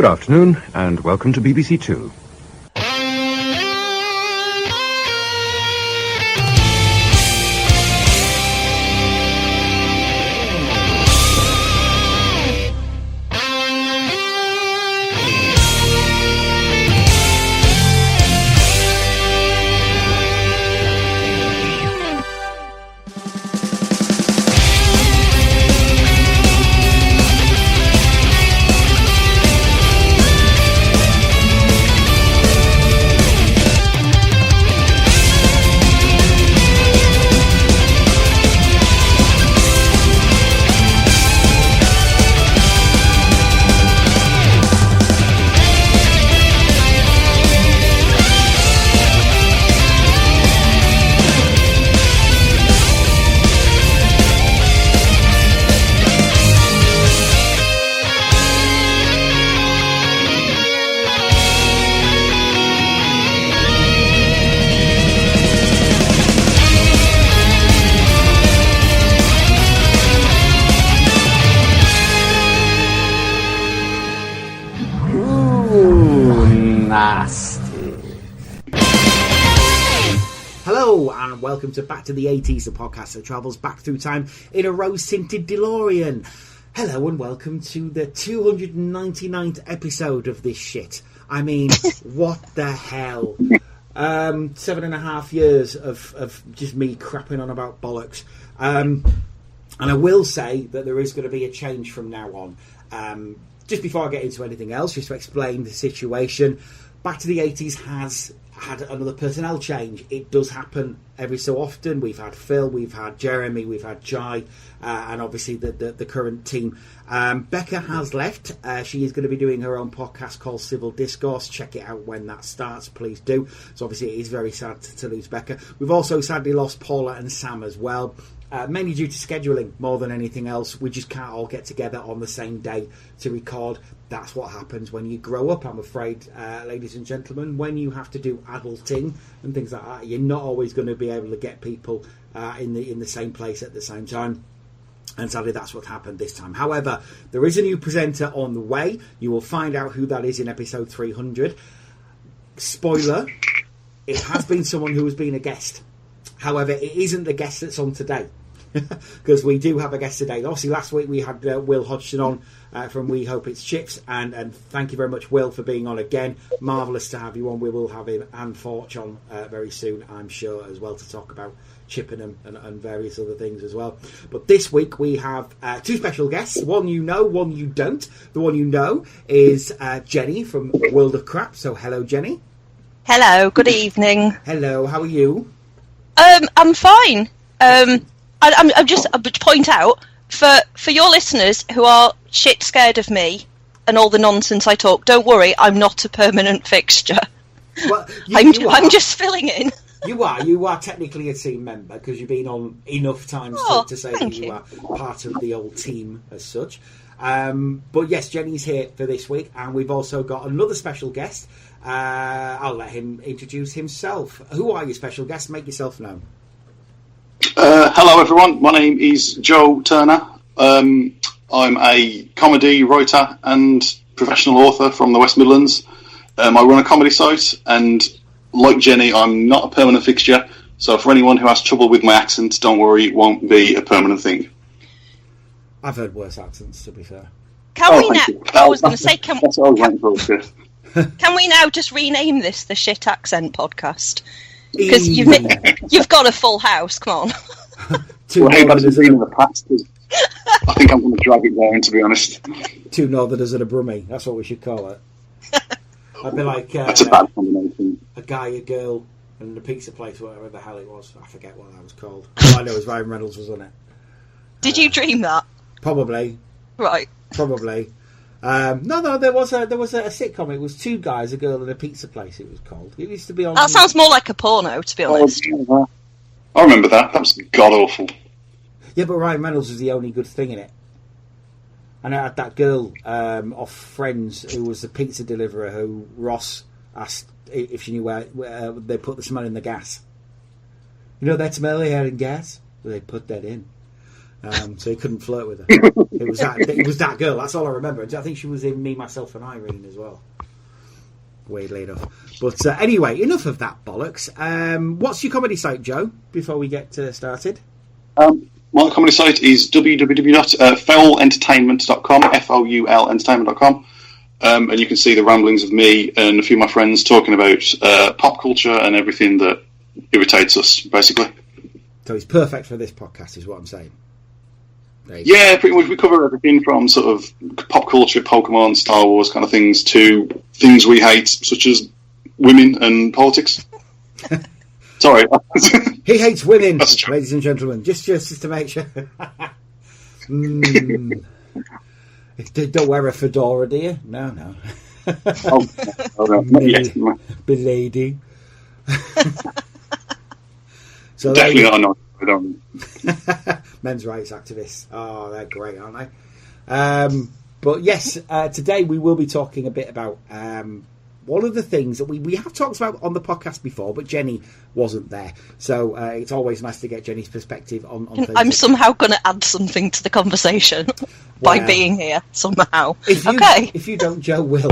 Good afternoon, and welcome to BBC Two. Welcome to Back to the 80s, the podcast that travels back through time in a rose-tinted DeLorean. Hello and welcome to the 299th episode of this shit. I mean, what the hell? 7.5 years of just me crapping on about bollocks. And I will say that there is going to be a change from now on. Just before I get into anything else, just to explain the situation, Back to the 80s has had another personnel change. It does happen every so often. We've had Phil, we've had Jeremy, we've had Jai, and obviously the current team. Becca has left. She is going to be doing her own podcast called Civil Discourse. Check it out when that starts, please do. So obviously it is very sad to lose Becca. We've also sadly lost Paula and Sam as well. Mainly due to scheduling more than anything else. We just can't all get together on the same day to record. That's what happens when you grow up, I'm afraid, ladies and gentlemen. When you have to do adulting and things like that, you're not always going to be able to get people in the same place at the same time. And sadly, that's what happened this time. However, there is a new presenter on the way. You will find out who that is in episode 300. Spoiler, it has been someone who has been a guest. However, it isn't the guest that's on today. Because we do have a guest today. Obviously, last week we had Will Hodgson on from We Hope It's Chips, and thank you very much, Will, for being on again. Marvellous to have you on. We will have him and Forge on very soon, I'm sure, as well, to talk about Chippenham and various other things as well. But this week we have two special guests. One you know, one you don't. The one you know is Jenny from World of Crap. So hello, Jenny. Hello, good evening. Hello, how are you? I'm fine. I'm just to point out for your listeners who are shit scared of me and all the nonsense I talk. Don't worry, I'm not a permanent fixture. Well, I'm just filling in. You are technically a team member because you've been on enough times to say that you are part of the old team as such. But yes, Jenny's here for this week, and we've also got another special guest. I'll let him introduce himself. Who are you, special guest? Make yourself known. Hello everyone, my name is Joe Turner. I'm a comedy writer and professional author from the West Midlands. I run a comedy site, and like Jenny, I'm not a permanent fixture, so for anyone who has trouble with my accent, don't worry, it won't be a permanent thing. I've heard worse accents, to be fair. Can we now... I was going to say, can we now just rename this the Shit Accent Podcast? Because you've got a full house, come on. Well, hey, that's been in the past. I think I'm going to drag it down, to be honest. Two Northerners and a Brummie, that's what we should call it. I'd be like that's a bad combination. A guy, a girl, and a pizza place, whatever the hell it was. I forget what that was called. All I know is Ryan Reynolds was on it. Did you dream that? Probably. Right. Probably. No, there was a sitcom. It was two guys, a girl, and a pizza place. It was called. It used to be on. That sounds more like a porno, to be honest. I remember that. That was god awful. Yeah, but Ryan Reynolds was the only good thing in it. And I had that girl off Friends who was the pizza deliverer who Ross asked if she knew where they put the smell in the gas. You know that smell they had in gas? Well, they put that in. So he couldn't flirt with her. It was that girl. That's all I remember. I think she was in Me, Myself and Irene as well. Weirdly enough. But anyway, enough of that bollocks. What's your comedy site, Joe, before we get started? My comedy site is www.foulentertainment.com, Foul entertainment.com. And you can see the ramblings of me and a few of my friends talking about pop culture and everything that irritates us, basically. So it's perfect for this podcast, is what I'm saying. Yeah, pretty much. We cover everything from sort of pop culture, Pokemon, Star Wars kind of things, to things we hate, such as women and politics. Sorry. He hates women, ladies and gentlemen. Just to make sure. Don't wear a fedora, do you? No. Oh, no. Not yet. Belady. So definitely not a non. I don't. Men's rights activists. Oh, they're great, aren't they? But yes, today we will be talking a bit about one of the things that we have talked about on the podcast before, but Jenny wasn't there. So it's always nice to get Jenny's perspective on things. I'm somehow going to add something to the conversation by being here, somehow. If you don't, Joe will.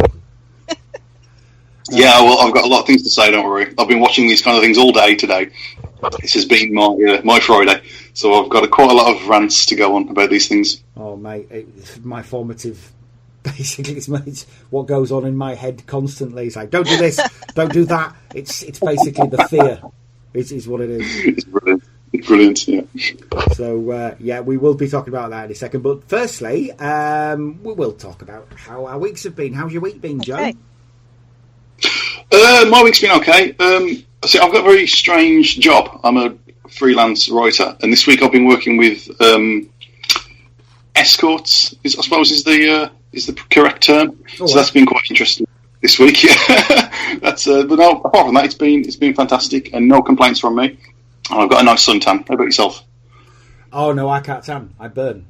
Yeah, well, I've got a lot of things to say, don't worry. I've been watching these kind of things all day today. This has been my Friday, so I've got quite a lot of rants to go on about these things. Oh, mate, it's my formative... Basically, it's what goes on in my head constantly. It's like, don't do this, don't do that. It's basically the fear. Is what it is. It's brilliant. It's brilliant, yeah. So, we will be talking about that in a second. But firstly, we will talk about how our weeks have been. How's your week been, Joe? Okay. My week's been okay. See, I've got a very strange job. I'm a freelance writer, and this week I've been working with escorts. I suppose is the correct term. So that's been quite interesting this week. Yeah, but no. Apart from that, it's been fantastic, and no complaints from me. And I've got a nice suntan. How about yourself? Oh no, I can't tan. I burn.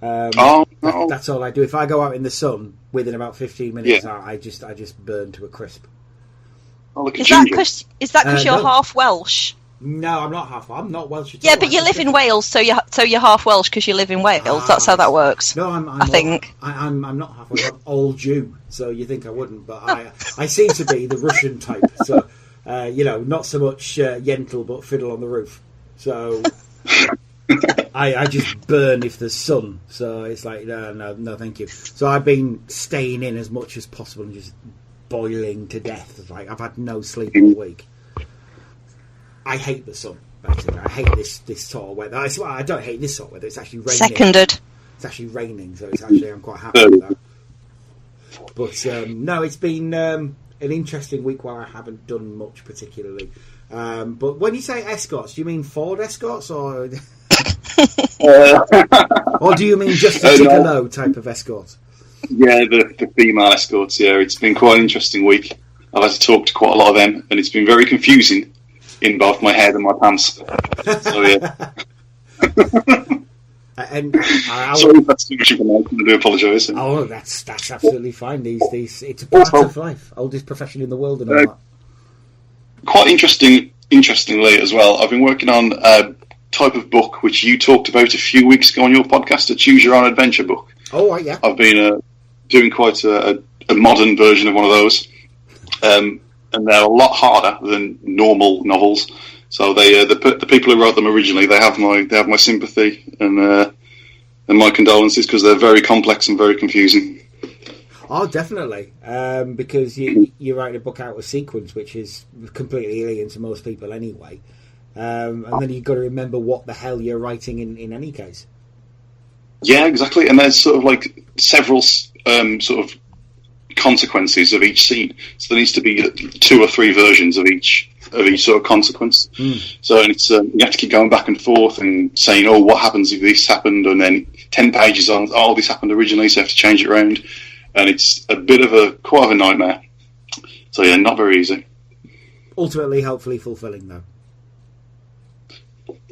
No. That's all I do. If I go out in the sun, within about 15 minutes, I just burn to a crisp. Oh, look at Is that because you're half Welsh? No, I'm not half. I'm not Welsh at all. Yeah, but you live in Wales, so you're half Welsh because you live in Wales. That's how that works. No, I'm not half Welsh. I'm all Jew, so you think I wouldn't, but I seem to be the Russian type. So not so much Yentl, but fiddle on the roof. So I just burn if there's sun. So it's like no, thank you. So I've been staying in as much as possible and just boiling to death. It's like I've had no sleep all week. I hate the sun, basically. I hate this sort of weather. I don't hate this sort of weather. It's actually raining. Seconded. It's actually raining, so I'm quite happy with that. But no, it's been an interesting week where I haven't done much particularly. But when you say escorts, do you mean Ford escorts or or do you mean just a Ticolo type of escort? Yeah, the female escorts. Yeah, it's been quite an interesting week. I've had to talk to quite a lot of them, and it's been very confusing in both my head and my pants. So yeah. And sorry if that's too much information. I do apologise. Oh, that's absolutely fine. These it's a part of life. Oldest profession in the world and all that. Quite interestingly as well, I've been working on a type of book which you talked about a few weeks ago on your podcast, a Choose Your Own Adventure book. Oh, right, yeah. I've been doing quite a modern version of one of those. And they're a lot harder than normal novels. So the people who wrote them originally, they have my sympathy and my condolences because they're very complex and very confusing. Oh, definitely, because you're writing a book out of sequence, which is completely alien to most people anyway, and then you've got to remember what the hell you're writing in any case. Yeah, exactly, and there's sort of like several sort of consequences of each scene, so there needs to be 2 or 3 versions of each sort of consequence. So it's you have to keep going back and forth and saying, oh, what happens if this happened, and then 10 pages on, oh, this happened originally, so you have to change it around, and it's a bit of quite of a nightmare. So yeah, not very easy. Ultimately, hopefully fulfilling though.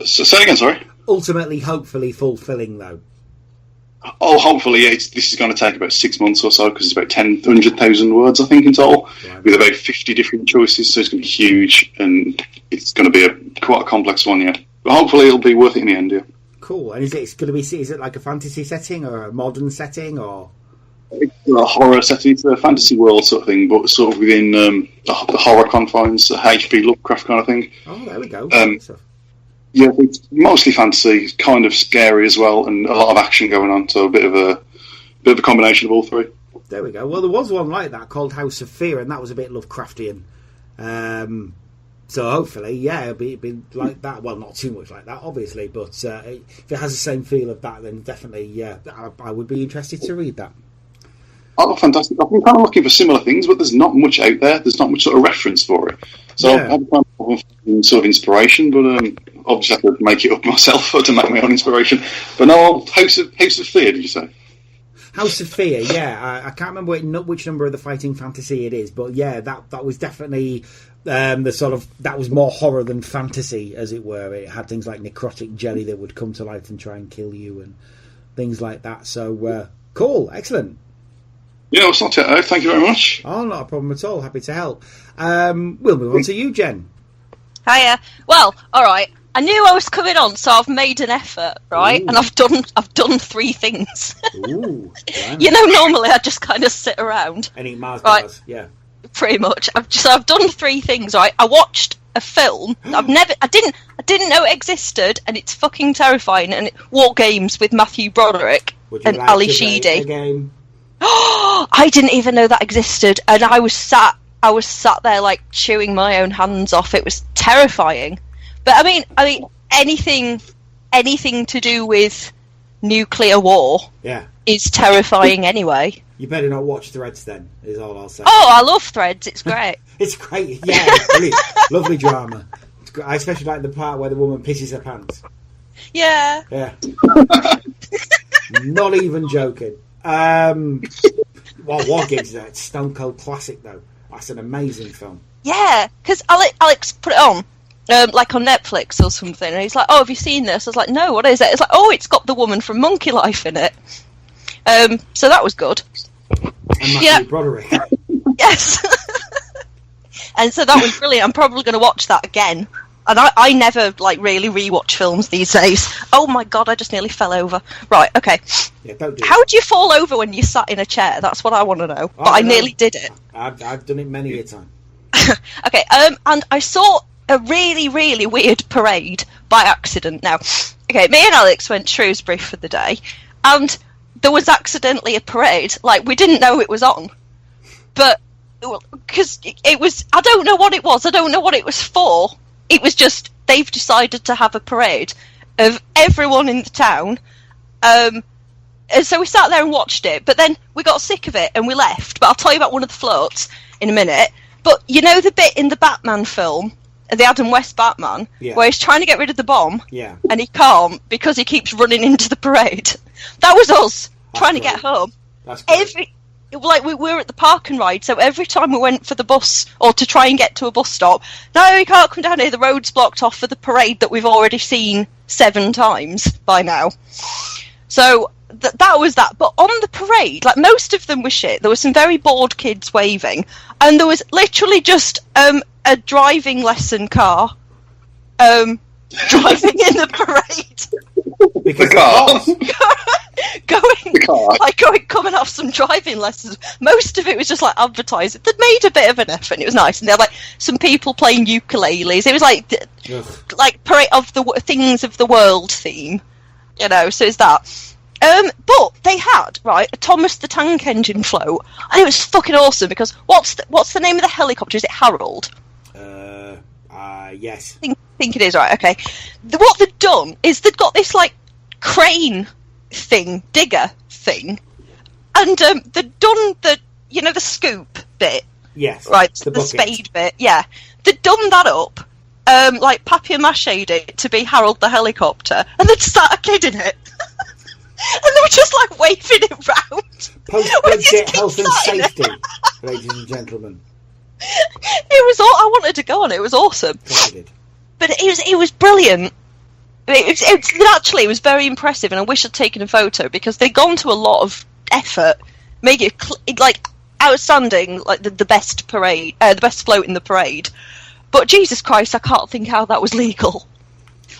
So say again, sorry. Ultimately, hopefully fulfilling though. Oh, hopefully, this is going to take about 6 months or so because it's about 100,000 words, I think, in total, with about 50 different choices. So it's going to be huge, and it's going to be quite a complex one, yeah. But hopefully, it'll be worth it in the end, yeah. Cool. And is it like a fantasy setting or a modern setting or? It's a horror setting. It's a fantasy world sort of thing, but sort of within the horror confines, H.P. Lovecraft kind of thing. Oh, there we go. Yeah, it's mostly fantasy, kind of scary as well, and a lot of action going on. So a bit of a combination of all three. There we go. Well, there was one like that called House of Fear, and that was a bit Lovecraftian. So hopefully, yeah, it'll be like that. Well, not too much like that, obviously, but if it has the same feel of that, then definitely, yeah, I would be interested to read that. Oh, fantastic. I've been kind of looking for similar things, but there's not much out there. There's not much sort of reference for it. So I've had kind of sort of inspiration, but obviously I have to make it up myself or to make my own inspiration. But no, House of Fear, did you say? House of Fear, yeah. I can't remember which number of the Fighting Fantasy it is, but yeah, that was definitely the sort of, that was more horror than fantasy, as it were. It had things like necrotic jelly that would come to life and try and kill you and things like that. So, cool, excellent. Yeah, it's not too. Thank you very much. Oh, not a problem at all. Happy to help. We'll move on to you, Jen. Hiya. Well, all right. I knew I was coming on, so I've made an effort, right? Ooh. And I've done 3 things. Ooh, you know, normally I just kind of sit around and eat Mars bars. Yeah, pretty much. I've done 3 things, right? I watched a film I didn't know it existed, and it's fucking terrifying. And War Games with Matthew Broderick and Ali Sheedy. I didn't even know that existed, and I was sat there like chewing my own hands off. It was terrifying. But I mean, anything to do with nuclear war, is terrifying anyway. You better not watch Threads then, is all I'll say. Oh, I love Threads. It's great. It's great. Yeah, it's brilliant. Lovely drama. I especially like the part where the woman pisses her pants. Yeah. Yeah. Not even joking. Well, War Games, it's Stone Cold classic though. That's an amazing film. Yeah, because Alex put it on, like on Netflix or something, and he's like, "Oh, have you seen this?" I was like, "No, what is it?" It's like, "Oh, it's got the woman from Monkey Life in it." So that was good. And Matthew Broderick. Yes. And so that was brilliant. I'm probably going to watch that again. And I never like really rewatch films these days. Oh my god, I just nearly fell over. Right, okay. Yeah, don't do How do you fall over when you sat in a chair? That's what I want to know. But I nearly did it. I've done it many a time. Okay, and I saw a really, really weird parade by accident. Now, okay, me and Alex went to Shrewsbury for the day, and there was accidentally a parade. Like, we didn't know it was on. But, because it was, I don't know what it was. I don't know what it was for. It was just, they've decided to have a parade of everyone in the town. And so we sat there and watched it, but then we got sick of it and we left. But I'll tell you about one of the floats in a minute. But you know the bit in the Batman film, the Adam West Batman, where he's trying to get rid of the bomb, and he can't because he keeps running into the parade? That was us trying to get home. That's great. We were at the park and ride, so every time we went for the bus or to try and get to a bus stop, no, you can't come down here, the road's blocked off for the parade that we've already seen 7 times by now. So that was that. But on the parade, like, most of them were shit. There were some very bored kids waving, and there was literally just a driving lesson car driving in the parade. Because coming off some driving lessons. Most of it was just like advertising. They'd made a bit of an effort, and it was nice. And they had like some people playing ukuleles. It was like parade of the things of the world theme, you know. So it's that. But they had a Thomas the Tank Engine float, and it was fucking awesome. Because what's the name of the helicopter? Is it Harold? Yes. I think it is, right? Okay. What they've done is they've got this like crane thing, digger thing, and they've done the scoop bit. Yes. Right. The spade bit. Yeah. They've done that up. Like papier-mâché'd it to be Harold the helicopter, and they'd start a kid in it. And they were just like waving it round. Post-Brexit health and safety, ladies and gentlemen. It was all I wanted to go on. It was awesome. But it was brilliant. It was very impressive, and I wish I'd taken a photo because they'd gone to a lot of effort, making it like outstanding, like the best parade, the best float in the parade. But Jesus Christ, I can't think how that was legal.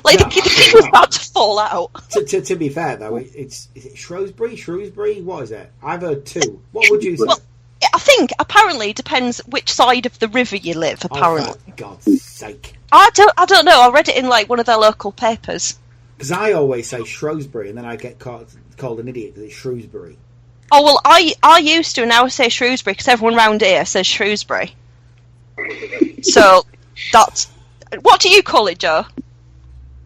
Like, the key was about to fall out. To be fair, though, is it Shrewsbury? What is it? I've heard two. What would you say? Well, I think, apparently, it depends which side of the river you live, apparently. Oh, for God's sake. I don't know. I read it in, like, one of their local papers. Because I always say Shrewsbury, and then I get called an idiot because it's Shrewsbury. Oh, well, I used to, and now I say Shrewsbury, because everyone round here says Shrewsbury. So, that's... What do you call it, Joe?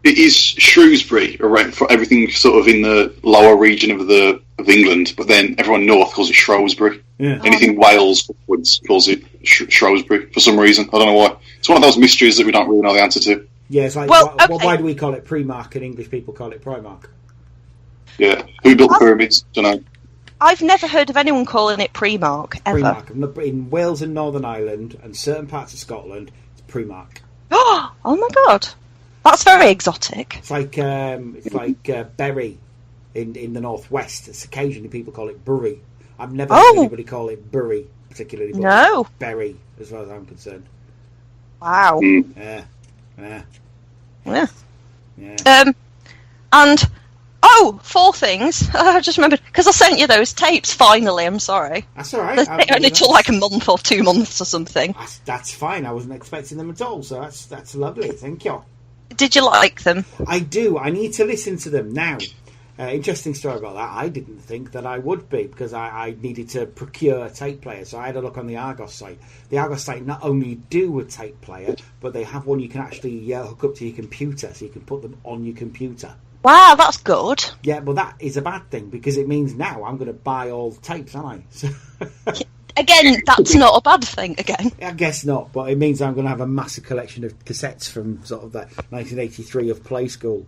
It is Shrewsbury, around for everything sort of in the lower region of England, but then everyone north calls it Shrewsbury. Yeah. Anything Wales upwards calls it Shrewsbury for some reason. I don't know why. It's one of those mysteries that we don't really know the answer to. Yeah, it's like, well, okay. why do we call it Primark and English people call it Primark? Yeah. Who built the pyramids? Don't know. I've never heard of anyone calling it Primark, ever. Primark. In Wales and Northern Ireland and certain parts of Scotland, it's Primark. Oh my god. That's very exotic. It's like Bury in the northwest. It's occasionally people call it Bury. I've never heard anybody call it Bury particularly, but no. Bury as far as I'm concerned. Wow. Yeah. And four things. I just remembered because I sent you those tapes. Finally, I'm sorry. That's all right. It only took like a month or 2 months or something. That's fine. I wasn't expecting them at all, so that's lovely. Thank you. Did you like them? I do. I need to listen to them now. Interesting story about that. I didn't think that I would be because I needed to procure a tape player, so I had a look on the Argos site. The Argos site not only do a tape player, but they have one you can actually hook up to your computer, so you can put them on your computer. Wow, that's good. Yeah, but that is a bad thing because it means now I'm going to buy all the tapes, aren't I? So again, that's not a bad thing. Again, I guess not, but it means I'm going to have a massive collection of cassettes from sort of that 1983 of Play School.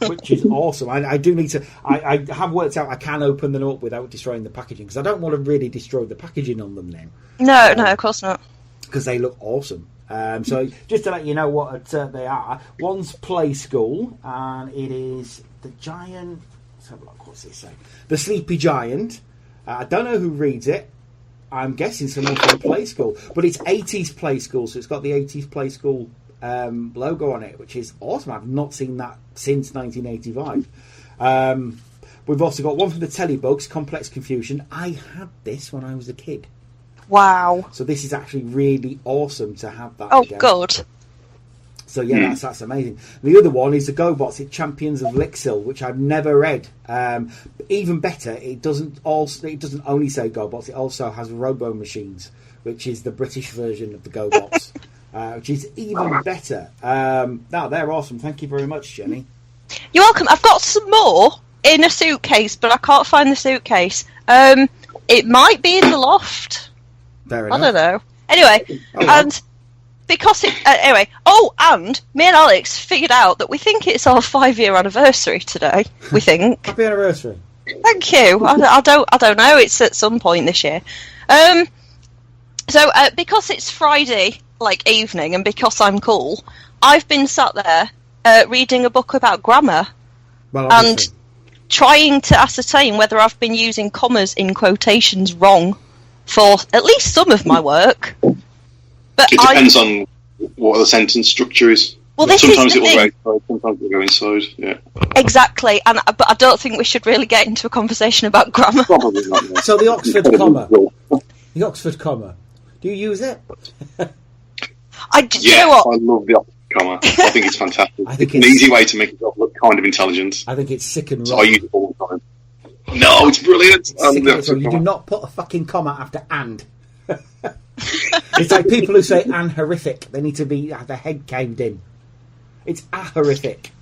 Which is awesome. I do need to. I have worked out I can open them up without destroying the packaging because I don't want to really destroy the packaging on them now. No, of course not. Because they look awesome. So just to let you know what they are, one's Play School and it is the Giant. Let's have a look. What's this say? The Sleepy Giant. I don't know who reads it. I'm guessing someone from Play School, but it's 80s Play School, so it's got the 80s Play School logo on it, which is awesome. I've not seen that since 1985. We've also got one from the Telebugs, Complex Confusion. I had this when I was a kid. Wow. So this is actually really awesome to have that. Oh, again. good. So yeah, that's amazing. The other one is the GoBots, it's Champions of Lixil, which I've never read. Even better, it doesn't only say GoBots, it also has Robo Machines, which is the British version of the GoBots. Which is even better. No, they're awesome. Thank you very much, Jenny. You're welcome. I've got some more in a suitcase, but I can't find the suitcase. It might be in the loft. Fair enough. I don't know. Anyway, and because it... anyway, and me and Alex figured out that we think it's our 5-year anniversary today. We think. Happy anniversary. Thank you. I don't know. It's at some point this year. So because it's Friday... like evening, and because I'm cool, I've been sat there reading a book about grammar and trying to ascertain whether I've been using commas in quotations wrong for at least some of my work. But it depends on what the sentence structure is. Well, this sometimes is the it will thing. go outside, sometimes it will go inside. Yeah, exactly. But I don't think we should really get into a conversation about grammar. Probably not. Yeah. So the Oxford comma. Do you use it? Yeah, I love the Oxford comma. I think it's fantastic. It's an easy way to make yourself look kind of intelligent. I think it's sick and wrong. So I use it all the time. No, it's brilliant. You do not put a fucking comma after and. It's like people who say "and horrific." They need to be have their head caved in. It's a horrific.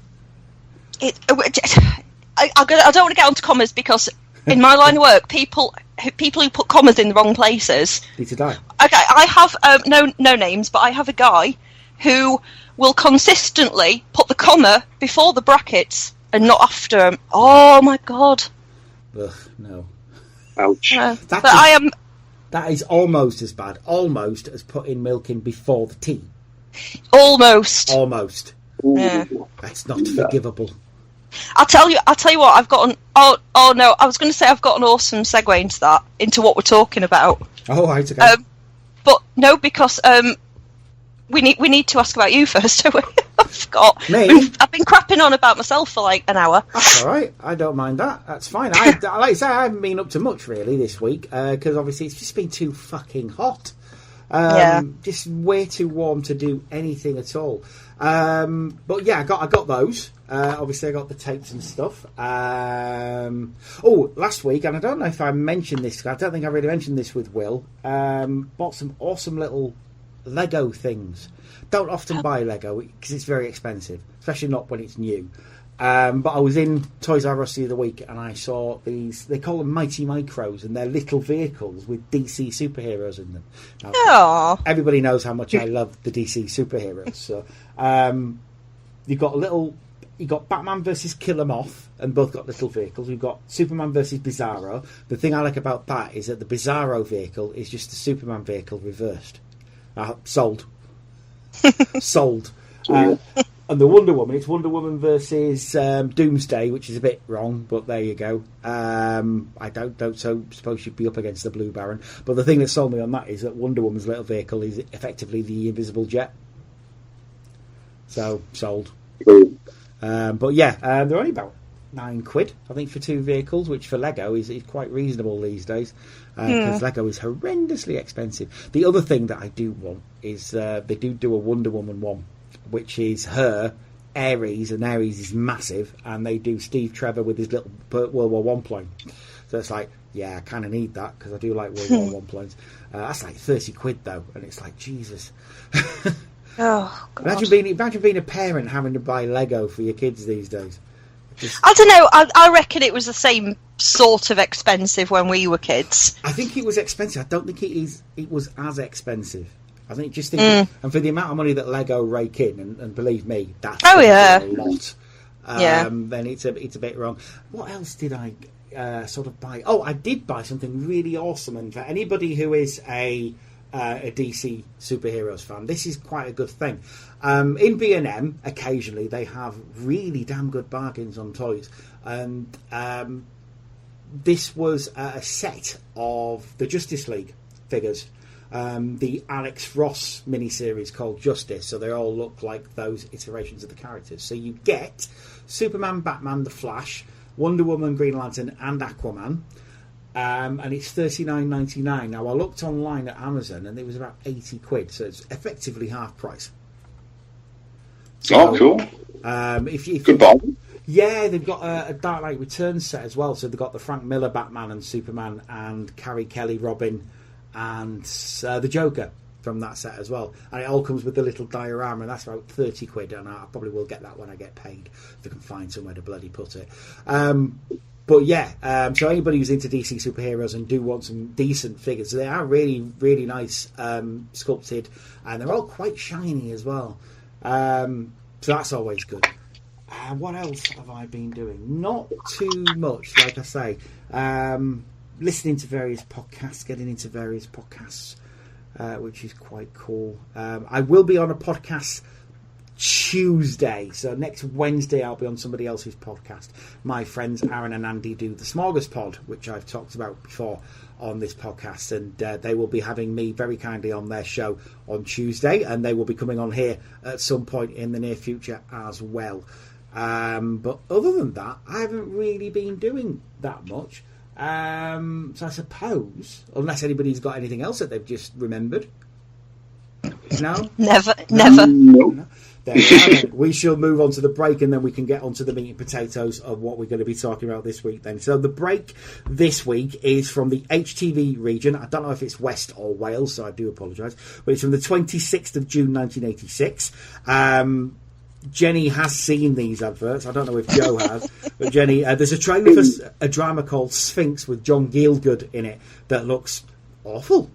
I don't want to get onto commas because in my line of work, people who put commas in the wrong places need to die. Okay, I have no names, but I have a guy who will consistently put the comma before the brackets and not after them. Oh my god! Ugh, no. Ouch. That is almost as bad. Almost as putting milk in before the tea. Almost. Yeah. That's not forgivable. I'll tell you what. I've got an. Oh no! I was going to say I've got an awesome segue into what we're talking about. Oh, right, okay. But no, because we need to ask about you first. I forgot. Me? I've been crapping on about myself for like an hour. That's all right. I don't mind that. That's fine. Like I say, I haven't been up to much really this week because obviously it's just been too fucking hot. Just way too warm to do anything at all. But yeah, I got those. Obviously, I got the tapes and stuff. Last week, and I don't know if I mentioned this. I don't think I really mentioned this with Will. Bought some awesome little Lego things. Don't often buy Lego because it's very expensive, especially not when it's new. But I was in Toys R Us the other week and I saw these, they call them Mighty Micros, and they're little vehicles with DC superheroes in them. Now, everybody knows how much I love the DC superheroes. So you've got Batman versus Killer Moth, and both got little vehicles. We've got Superman versus Bizarro. The thing I like about that is that the Bizarro vehicle is just the Superman vehicle reversed. Sold. Sold. And the Wonder Woman, it's Wonder Woman versus Doomsday, which is a bit wrong, but there you go. I don't suppose she'd be up against the Blue Baron. But the thing that sold me on that is that Wonder Woman's little vehicle is effectively the Invisible Jet. So, sold. But yeah, they're only about £9, I think, for two vehicles, which for Lego is quite reasonable these days, because Lego is horrendously expensive. The other thing that I do want is they do a Wonder Woman one, which is her, Ares, and Ares is massive, and they do Steve Trevor with his little World War One plane. So it's like, yeah, I kind of need that, because I do like World War One planes. That's like £30 though, and it's like, Jesus. Oh, God. Imagine being a parent having to buy Lego for your kids these days. I don't know, I reckon it was the same sort of expensive when we were kids. I think it was expensive. I don't think it was as expensive. I think and for the amount of money that Lego rake in, and believe me, that's a lot. Then it's a bit wrong. What else did I sort of buy? Oh, I did buy something really awesome, and for anybody who is a DC superheroes fan, this is quite a good thing. In B&M, occasionally they have really damn good bargains on toys, and this was a set of the Justice League figures. The Alex Ross miniseries called Justice, so they all look like those iterations of the characters. So you get Superman, Batman, The Flash, Wonder Woman, Green Lantern, and Aquaman, and it's $39.99. Now I looked online at Amazon and it was about £80, so it's effectively half price. So, cool. Good buy. Yeah, they've got a Dark Knight Returns set as well. So they've got the Frank Miller Batman and Superman, and Carrie Kelly Robin, and the Joker from that set as well, and it all comes with the little diorama, and that's about £30, and I probably will get that when I get paid, if I can find somewhere to bloody put it. But yeah, so anybody who's into DC superheroes and do want some decent figures, they are really, really nice, sculpted, and they're all quite shiny as well. So that's always good. What else have I been doing? Not too much, like I say. Listening to various podcasts, getting into various podcasts, which is quite cool. I will be on a podcast Tuesday, so next Wednesday I'll be on somebody else's podcast. My friends Aaron and Andy do the Smorgasbord, which I've talked about before on this podcast, and they will be having me very kindly on their show on Tuesday, and they will be coming on here at some point in the near future as well. But other than that, I haven't really been doing that much. So I suppose, unless anybody's got anything else that they've just remembered. No? Never. No. We shall move on to the break, and then we can get on to the meat and potatoes of what we're going to be talking about this week then. So the break this week is from the HTV region. I don't know if it's West or Wales, so I do apologise. But it's from the 26th of June 1986. Jenny has seen these adverts. I don't know if Joe has. But Jenny, there's a trailer for a drama called Sphinx with John Gielgud in it that looks awful.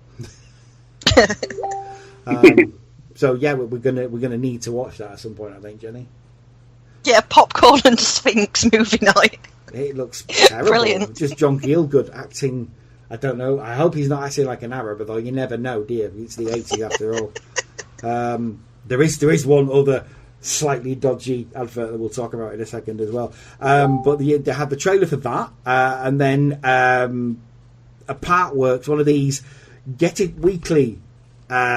So yeah, we're gonna need to watch that at some point, I think, Jenny. Yeah, popcorn and Sphinx movie night. It looks terrible. Brilliant. Just John Gielgud acting. I don't know. I hope he's not acting like an Arab, although you never know, do you? It's the 80s after all. There is one other slightly dodgy advert that we'll talk about in a second as well. But they had the trailer for that, and then a Partworks, one of these Get It Weekly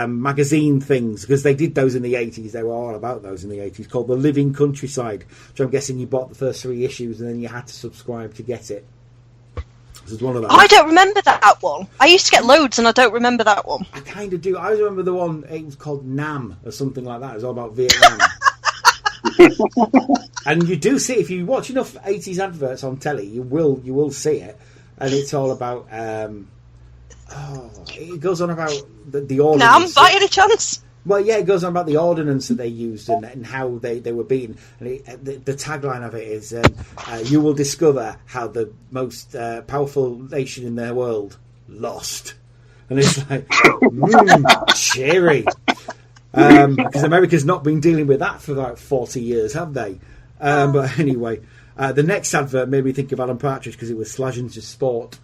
magazine things, because they did those in the 80s. They were all about those in the 80s, called The Living Countryside, which I'm guessing you bought the first 3 issues and then you had to subscribe to get it. This is one of those. I don't remember that one. I used to get loads and I don't remember that one. I kind of do. I remember the one, it was called Nam or something like that. It was all about Vietnam. And you do see, if you watch enough 80s adverts on telly, you will see it. And it's all about it goes on about the ordnance. Nam, by any chance? Well, yeah, it goes on about the ordnance that they used and how they were beaten. And the tagline of it is, you will discover how the most powerful nation in the world lost. And it's like, cheery. Because America's not been dealing with that for like 40 years, have they? But anyway, the next advert made me think of Alan Partridge because it was Slashins' Sport.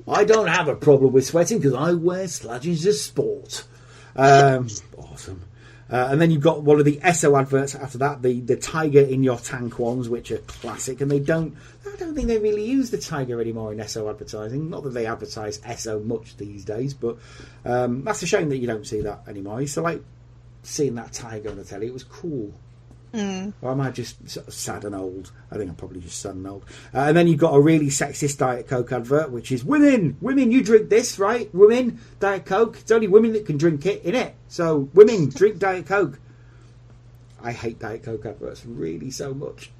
I don't have a problem with sweating because I wear Slashins' Sport. Awesome. And then you've got one of the Esso adverts after that, the tiger in your tank ones, which are classic. And I don't think they really use the tiger anymore in Esso advertising. Not that they advertise Esso much these days, but that's a shame that you don't see that anymore. I used to like seeing that tiger on the telly. It was cool. Or am I just sort of sad and old? I think I'm probably just sad and old. And then you've got a really sexist Diet Coke advert, which is women, you drink this, right? Women, Diet Coke. It's only women that can drink it, innit? So women, drink Diet Coke. I hate Diet Coke adverts really so much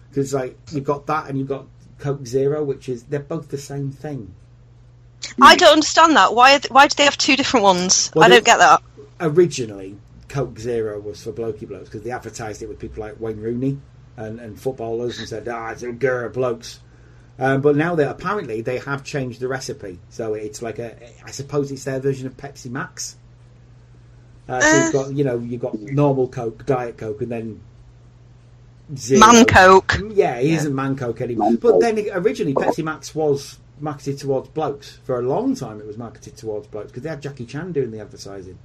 because like you've got that and you've got Coke Zero, which is they're both the same thing. I don't understand that. Why do they have 2 different ones? Well, I don't get that. Originally, Coke Zero was for blokey blokes because they advertised it with people like Wayne Rooney and footballers and said, it's a girl blokes. But now they have changed the recipe, so it's like I suppose it's their version of Pepsi Max. So you've got normal Coke, Diet Coke, and then Zero. Man Coke. Yeah, it isn't Man Coke anymore. But then originally Pepsi Max was marketed towards blokes. For a long time, it was marketed towards blokes because they had Jackie Chan doing the advertising.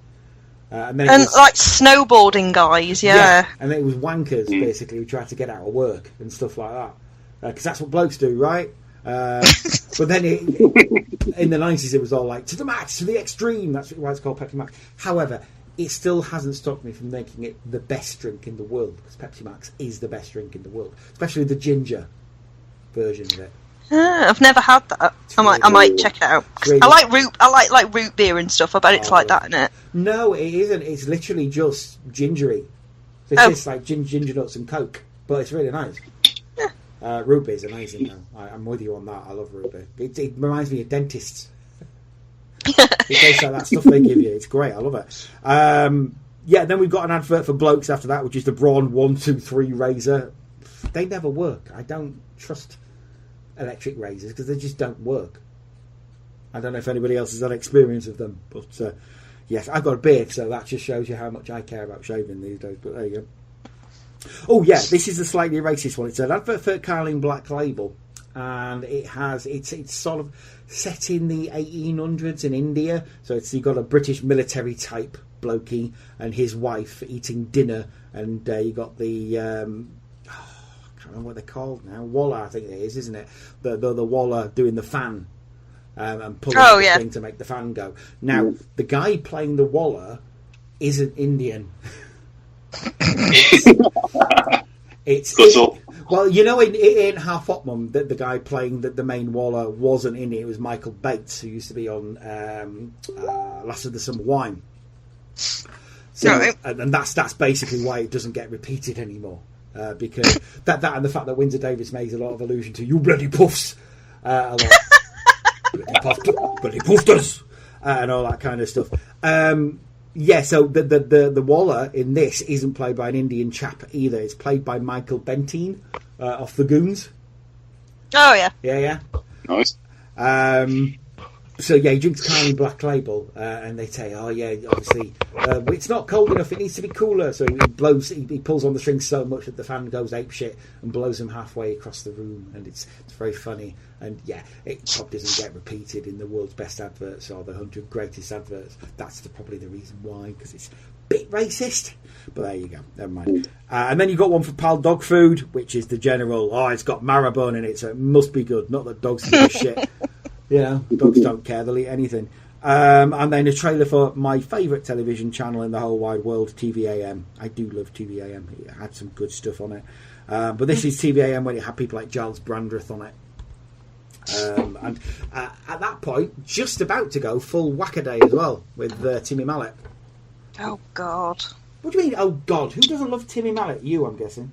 And like snowboarding guys, yeah. And then it was wankers, basically, who tried to get out of work and stuff like that. Because that's what blokes do, right? But then in the 90s, it was all like, to the max, to the extreme. That's why it's called Pepsi Max. However, it still hasn't stopped me from making it the best drink in the world, because Pepsi Max is the best drink in the world, especially the ginger version of it. I've never had that. I might check it out. Really, I like root beer and stuff. I bet it's like that, isn't it? No, it isn't. It's literally just gingery. It's like ginger nuts and Coke, but it's really nice. Yeah. Root beer is amazing, though. I'm with you on that. I love root beer. It reminds me of dentists. It tastes like that stuff they give you. It's great. I love it. Then we've got an advert for blokes after that, which is the Braun 1-2-3 razor. They never work. I don't trust electric razors because they just don't work. I don't know if anybody else has had experience of them, but yes, I've got a beard, so that just shows you how much I care about shaving these days. But there you go. Oh yeah, this is a slightly racist one. It's an advert for Carling Black Label, and it's sort of set in the 1800s in India. So you've got a British military type blokey and his wife eating dinner, and you got the I don't know what they're called now. Waller, I think it is, isn't it? The Waller doing the fan and pulling the thing to make the fan go. Now, the guy playing the Waller isn't Indian. Well, in Half Hot Mum, the guy playing the main Waller wasn't Indian. It was Michael Bates, who used to be on Last of the Summer Wine. So, and that's basically why it doesn't get repeated anymore. Because that and the fact that Windsor Davis makes a lot of allusion to "you bloody puffs," a lot, bloody puffers, and all that kind of stuff. So the Waller in this isn't played by an Indian chap either. It's played by Michael Bentine off the Goons. Oh yeah, yeah. Nice. So he drinks Carling Black Label, and they say, obviously it's not cold enough; it needs to be cooler. So he pulls on the strings so much that the fan goes apeshit and blows him halfway across the room, and it's very funny. And it probably doesn't get repeated in the world's best adverts or the 100 greatest adverts. That's probably the reason why, because it's a bit racist. But there you go, never mind. And then you got one for Pal Dog Food, which is the general. It's got marrowbone in it, so it must be good. Not that dogs give a shit. Dogs don't care, they'll eat anything. And then a trailer for my favourite television channel in the whole wide world, TVAM. I do love TVAM. It had some good stuff on it. But this is TVAM when it had people like Giles Brandreth on it. And at that point, just about to go full whack-a-day as well with Timmy Mallet. Oh, God. What do you mean, oh, God? Who doesn't love Timmy Mallet? You, I'm guessing.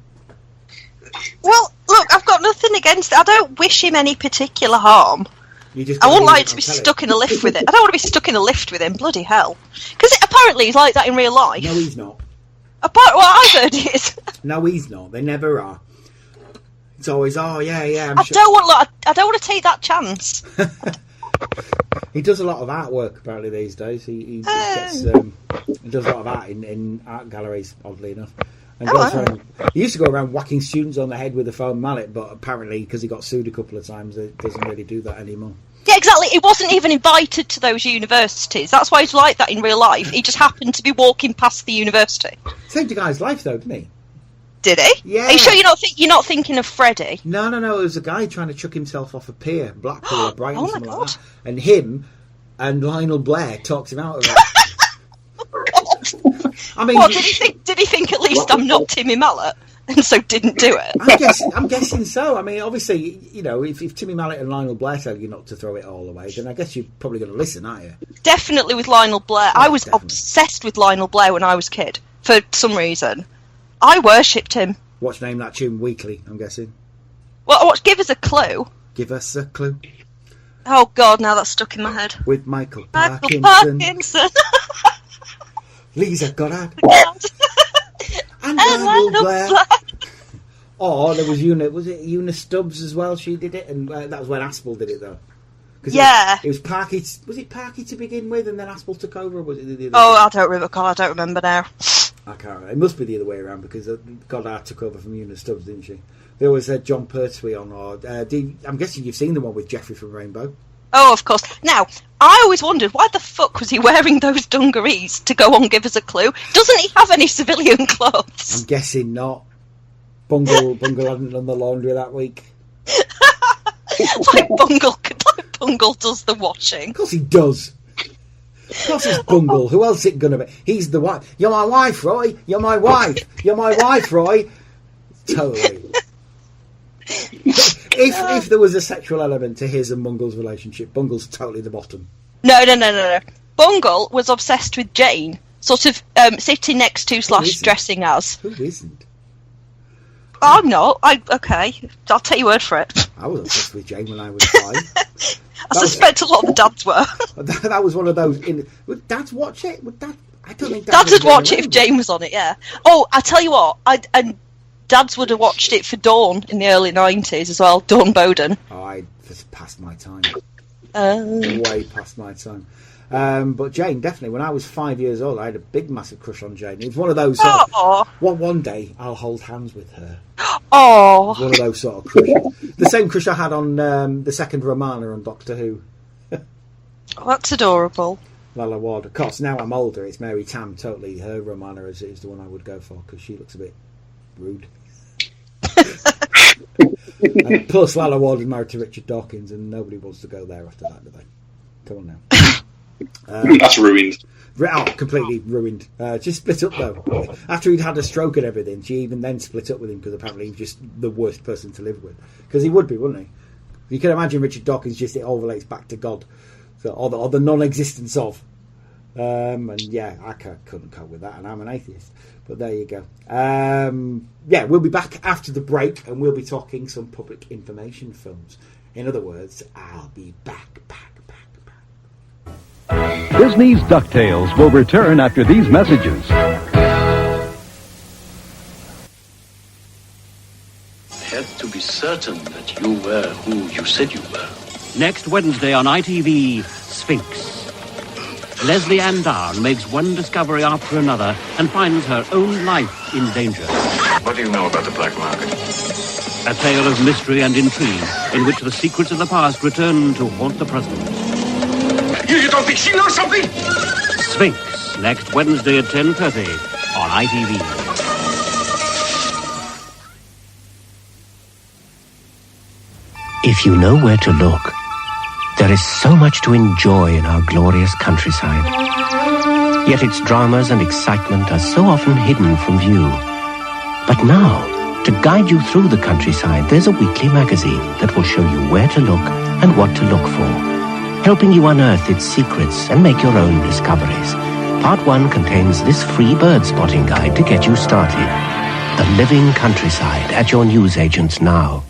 Well, look, I've got nothing against it. I don't wish him any particular harm. I wouldn't like to be stuck in a lift with it. I don't want to be stuck in a lift with him, bloody hell. Because apparently he's like that in real life. No, he's not. Well, I've heard he is. No, he's not. They never are. It's always, oh, yeah, I don't want to take that chance. He does a lot of artwork, apparently, these days. He does a lot of art in art galleries, oddly enough. And he used to go around whacking students on the head with a foam mallet, but apparently, because he got sued a couple of times, he doesn't really do that anymore. Yeah, exactly. He wasn't even invited to those universities. That's why he's like that in real life. He just happened to be walking past the university. Saved a guy's life, though, didn't he? Did he? Yeah. Are you sure you're not thinking of Freddie? No. It was a guy trying to chuck himself off a pier, Blackpool or Brighton, something God. like that. And him and Lionel Blair talked him out of it. Oh, God. I mean, what, did he think at least I'm not Timmy Mallet, and so didn't do it? I'm guessing so. I mean, obviously, you know, if Timmy Mallet and Lionel Blair tell you not to throw it all away, then I guess you're probably going to listen, aren't you? Definitely with Lionel Blair. I was definitely obsessed with Lionel Blair when I was a kid, for some reason. I worshipped him. Watch Name That Tune weekly, I'm guessing. Well, give us a clue. Give us a clue. Oh, God, now that's stuck in my head. With Michael Michael Parkinson. Parkinson. Lisa Goddard. And Lionel Blair. Or there was Una Stubbs as well? She did it, and that was when Aspel did it, though. Yeah. It was Parky. Was it Parky to begin with, and then Aspel took over, or was it the other Oh, way? I don't remember now. I can't remember. It must be the other way around, because Goddard took over from Una Stubbs, didn't she? There was John Pertwee on, or I'm guessing you've seen the one with Geoffrey from Rainbow. Oh, of course. Now, I always wondered, why the fuck was he wearing those dungarees to go on Give Us a Clue? Doesn't he have any civilian clothes? I'm guessing not. Bungle hadn't done the laundry that week. like Bungle does the washing. Of course he does. Of course it's Bungle. Who else is it going to be? He's the wife. You're my wife, Roy. You're my wife. You're my wife, Roy. Totally. If there was a sexual element to his and Bungle's relationship, Bungle's totally the bottom. No. Bungle was obsessed with Jane, sort of sitting next to / dressing as. Who isn't? I'm not. Okay, I'll take your word for it. I was obsessed with Jane when I was 5. I suspect a lot of dads were. That was one of those. Would dads watch it? I don't think dads would watch it if Jane was on it. Yeah. Oh, I tell you what. And dads would have watched it for Dawn in the early 90s as well. Dawn Bowden. Oh, I just passed my time. Way Way past my time. But Jane, definitely. When I was 5 years old, I had a big, massive crush on Jane. It was one of those. One day I'll hold hands with her. Oh, One of those sort of crushes. The same crush I had on the second Romana on Doctor Who. that's adorable. Lala Ward. Of course, now I'm older. It's Mary Tam. Totally, her Romana is the one I would go for because she looks a bit rude. And plus, Lala Ward is married to Richard Dawkins, and nobody wants to go there after that, do they? Come on now. That's ruined. Oh, completely ruined. Just split up though. After he'd had a stroke and everything, she even then split up with him because apparently he was just the worst person to live with. Because he would be, wouldn't he? You can imagine Richard Dawkins just it all relates back to God, so, or the non-existence of. And yeah, I couldn't cope with that, and I'm an atheist. But there you go. Yeah, we'll be back after the break, and we'll be talking some public information films. In other words, I'll be back. Disney's DuckTales will return after these messages. Had to be certain that you were who you said you were. Next Wednesday on ITV, Sphinx. Leslie Ann Down makes one discovery after another and finds her own life in danger. What do you know about the black market? A tale of mystery and intrigue in which the secrets of the past return to haunt the present. You don't think she knows something? Sphinx, next Wednesday at 10:30 on ITV. If you know where to look, There is so much to enjoy in our glorious countryside. Yet its dramas and excitement are so often hidden from view. But now, to guide you through the countryside, there's a weekly magazine that will show you where to look and what to look for, helping you unearth its secrets and make your own discoveries. Part 1 contains this free bird spotting guide to get you started. The living countryside at your newsagents now.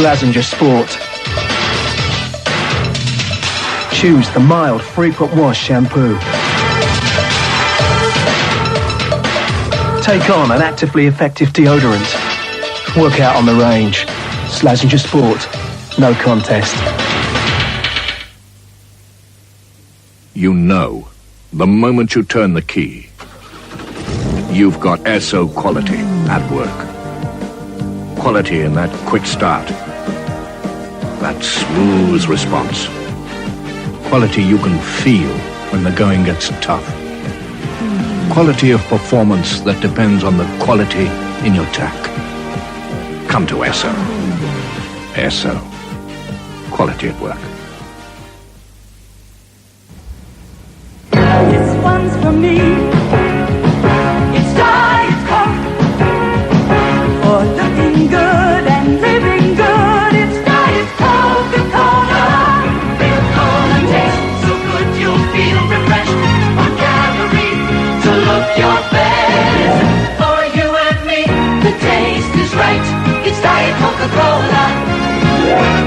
Slazenger Sport. Choose the mild, frequent wash shampoo. Take on an actively effective deodorant. Work out on the range. Slazenger Sport. No contest. You know, the moment you turn the key, you've got SO quality at work. Quality in that quick start. That smooth response. Quality you can feel when the going gets tough. Quality of performance that depends on the quality in your tack. Come to SO. SO. Quality at work. This one's for me. It's Diet Coke. For looking good and living good, it's Diet Coca-Cola. Real cola tastes so good you'll feel refreshed. On calories to look your best. For you and me, the taste is right. It's Diet Coca-Cola.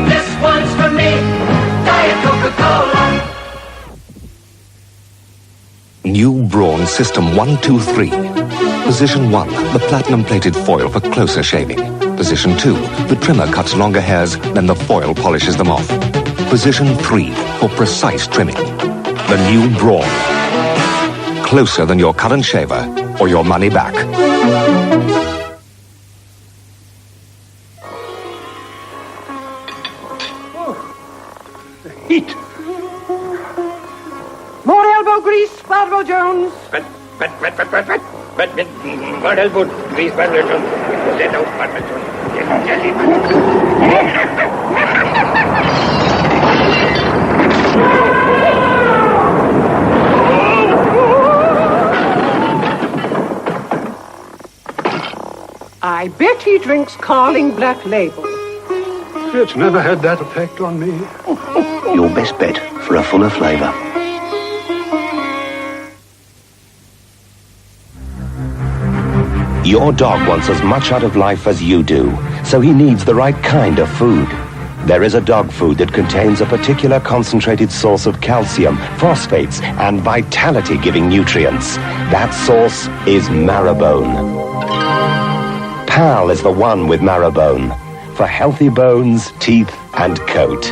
This one's for me. Diet Coca-Cola. New Brawn System 1, 2, 3. Position 1, the platinum-plated foil for closer shaving. Position 2, the trimmer cuts longer hairs, then the foil polishes them off. Position 3, for precise trimming. The new Brawn. Closer than your current shaver, or your money back. The heat. More elbow grease, Sparrow Jones. More elbow grease, Sparrow Jones. Let out, Sparrow Jones. I bet he drinks Carling Black Label. It's never had that effect on me. Your best bet for a fuller flavour. Your dog wants as much out of life as you do, so he needs the right kind of food. There is a dog food that contains a particular concentrated source of calcium, phosphates, and vitality-giving nutrients. That source is marrowbone. Pal is the one with marrowbone, for healthy bones, teeth, and coat.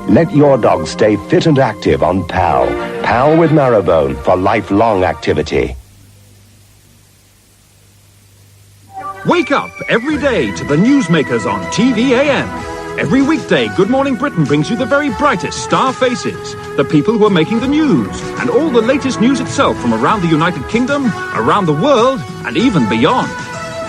Let your dog stay fit and active on Pal. Pal with marrowbone for lifelong activity. Wake up every day to the newsmakers on TV AM. Every weekday, Good Morning Britain brings you the very brightest star faces, the people who are making the news, and all the latest news itself from around the United Kingdom, around the world, and even beyond.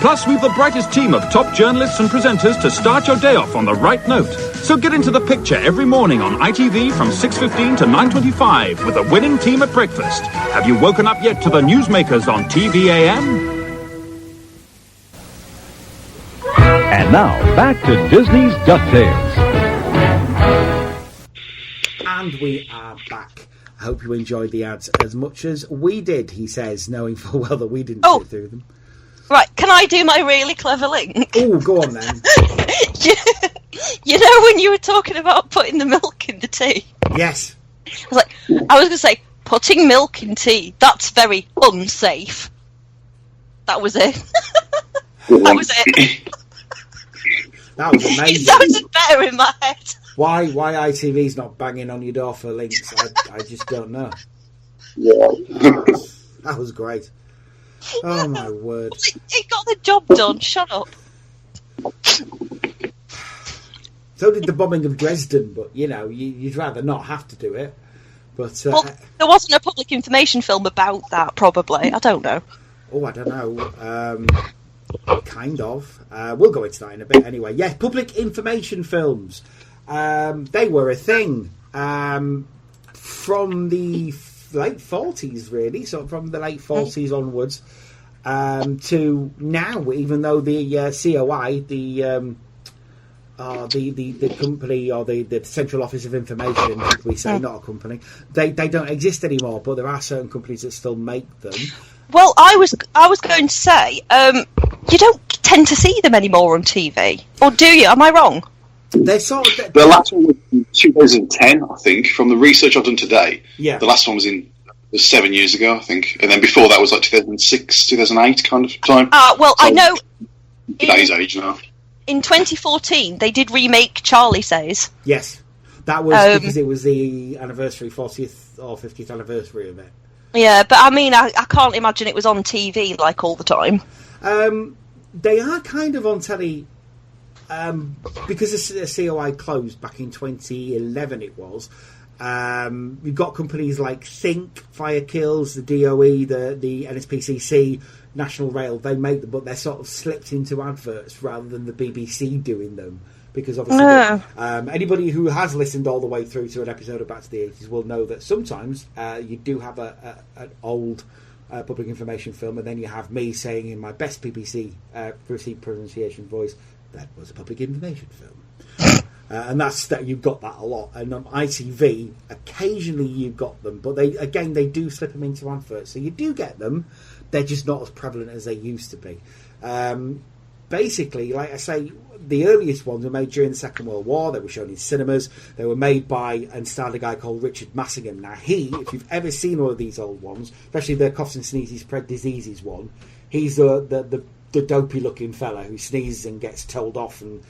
Plus, we've the brightest team of top journalists and presenters to start your day off on the right note. So get into the picture every morning on ITV from 6:15 to 9:25 with a winning team at breakfast. Have you woken up yet to the newsmakers on TV AM? And now, back to Disney's DuckTales. And we are back. I hope you enjoyed the ads as much as we did, he says, knowing full well that we didn't sit through them. Right, can I do my really clever link? Oh, go on then. You know when you were talking about putting the milk in the tea? Yes. I was going to say, putting milk in tea, that's very unsafe. That was it. That was it. That was amazing. It sounded better in my head. Why ITV's not banging on your door for links, I just don't know. Yeah. That was great. Oh my word. It got the job done, shut up. So did the bombing of Dresden, but you know, you'd rather not have to do it. But well, there wasn't a public information film about that, probably. I don't know. Oh, I don't know. Kind of. We'll go into that in a bit anyway. Yeah, public information films. They were a thing from the late 40s, really. So from the late 40s onwards to now, even though the COI, the company or the Central Office of Information, we say, not a company, they don't exist anymore, but there are certain companies that still make them. Well, I was going to say, you don't tend to see them anymore on TV, or do you? Am I wrong? They're sort of the last one was in 2010, I think, from the research I've done today. Yeah. The last one was 7 years ago, I think, and then before that was like 2006, 2008 kind of time. Well, so I know. Today's age now. In 2014, they did remake Charley Says. Yes, that was because it was the 40th or 50th anniversary of it. Yeah, but I mean, I can't imagine it was on TV like all the time. They are kind of on telly because the COI closed back in 2011. It was. You've got companies like Think, Fire Kills, the DOE, the NSPCC, National Rail. They make them, but they're sort of slipped into adverts rather than the BBC doing them. Because obviously, anybody who has listened all the way through to an episode of Back to the 80s will know that sometimes you do have an old public information film, and then you have me saying in my best BBC pronunciation voice, that was a public information film. And that you've got that a lot. And on ITV, occasionally you've got them, but they do slip them into adverts, so you do get them. They're just not as prevalent as they used to be. Basically, like I say, the earliest ones were made during the Second World War. They were shown in cinemas. They were made by and starred a guy called Richard Massingham. Now, if you've ever seen all of these old ones, especially the coughs and sneezes, spread diseases one, he's the dopey-looking fella who sneezes and gets told off and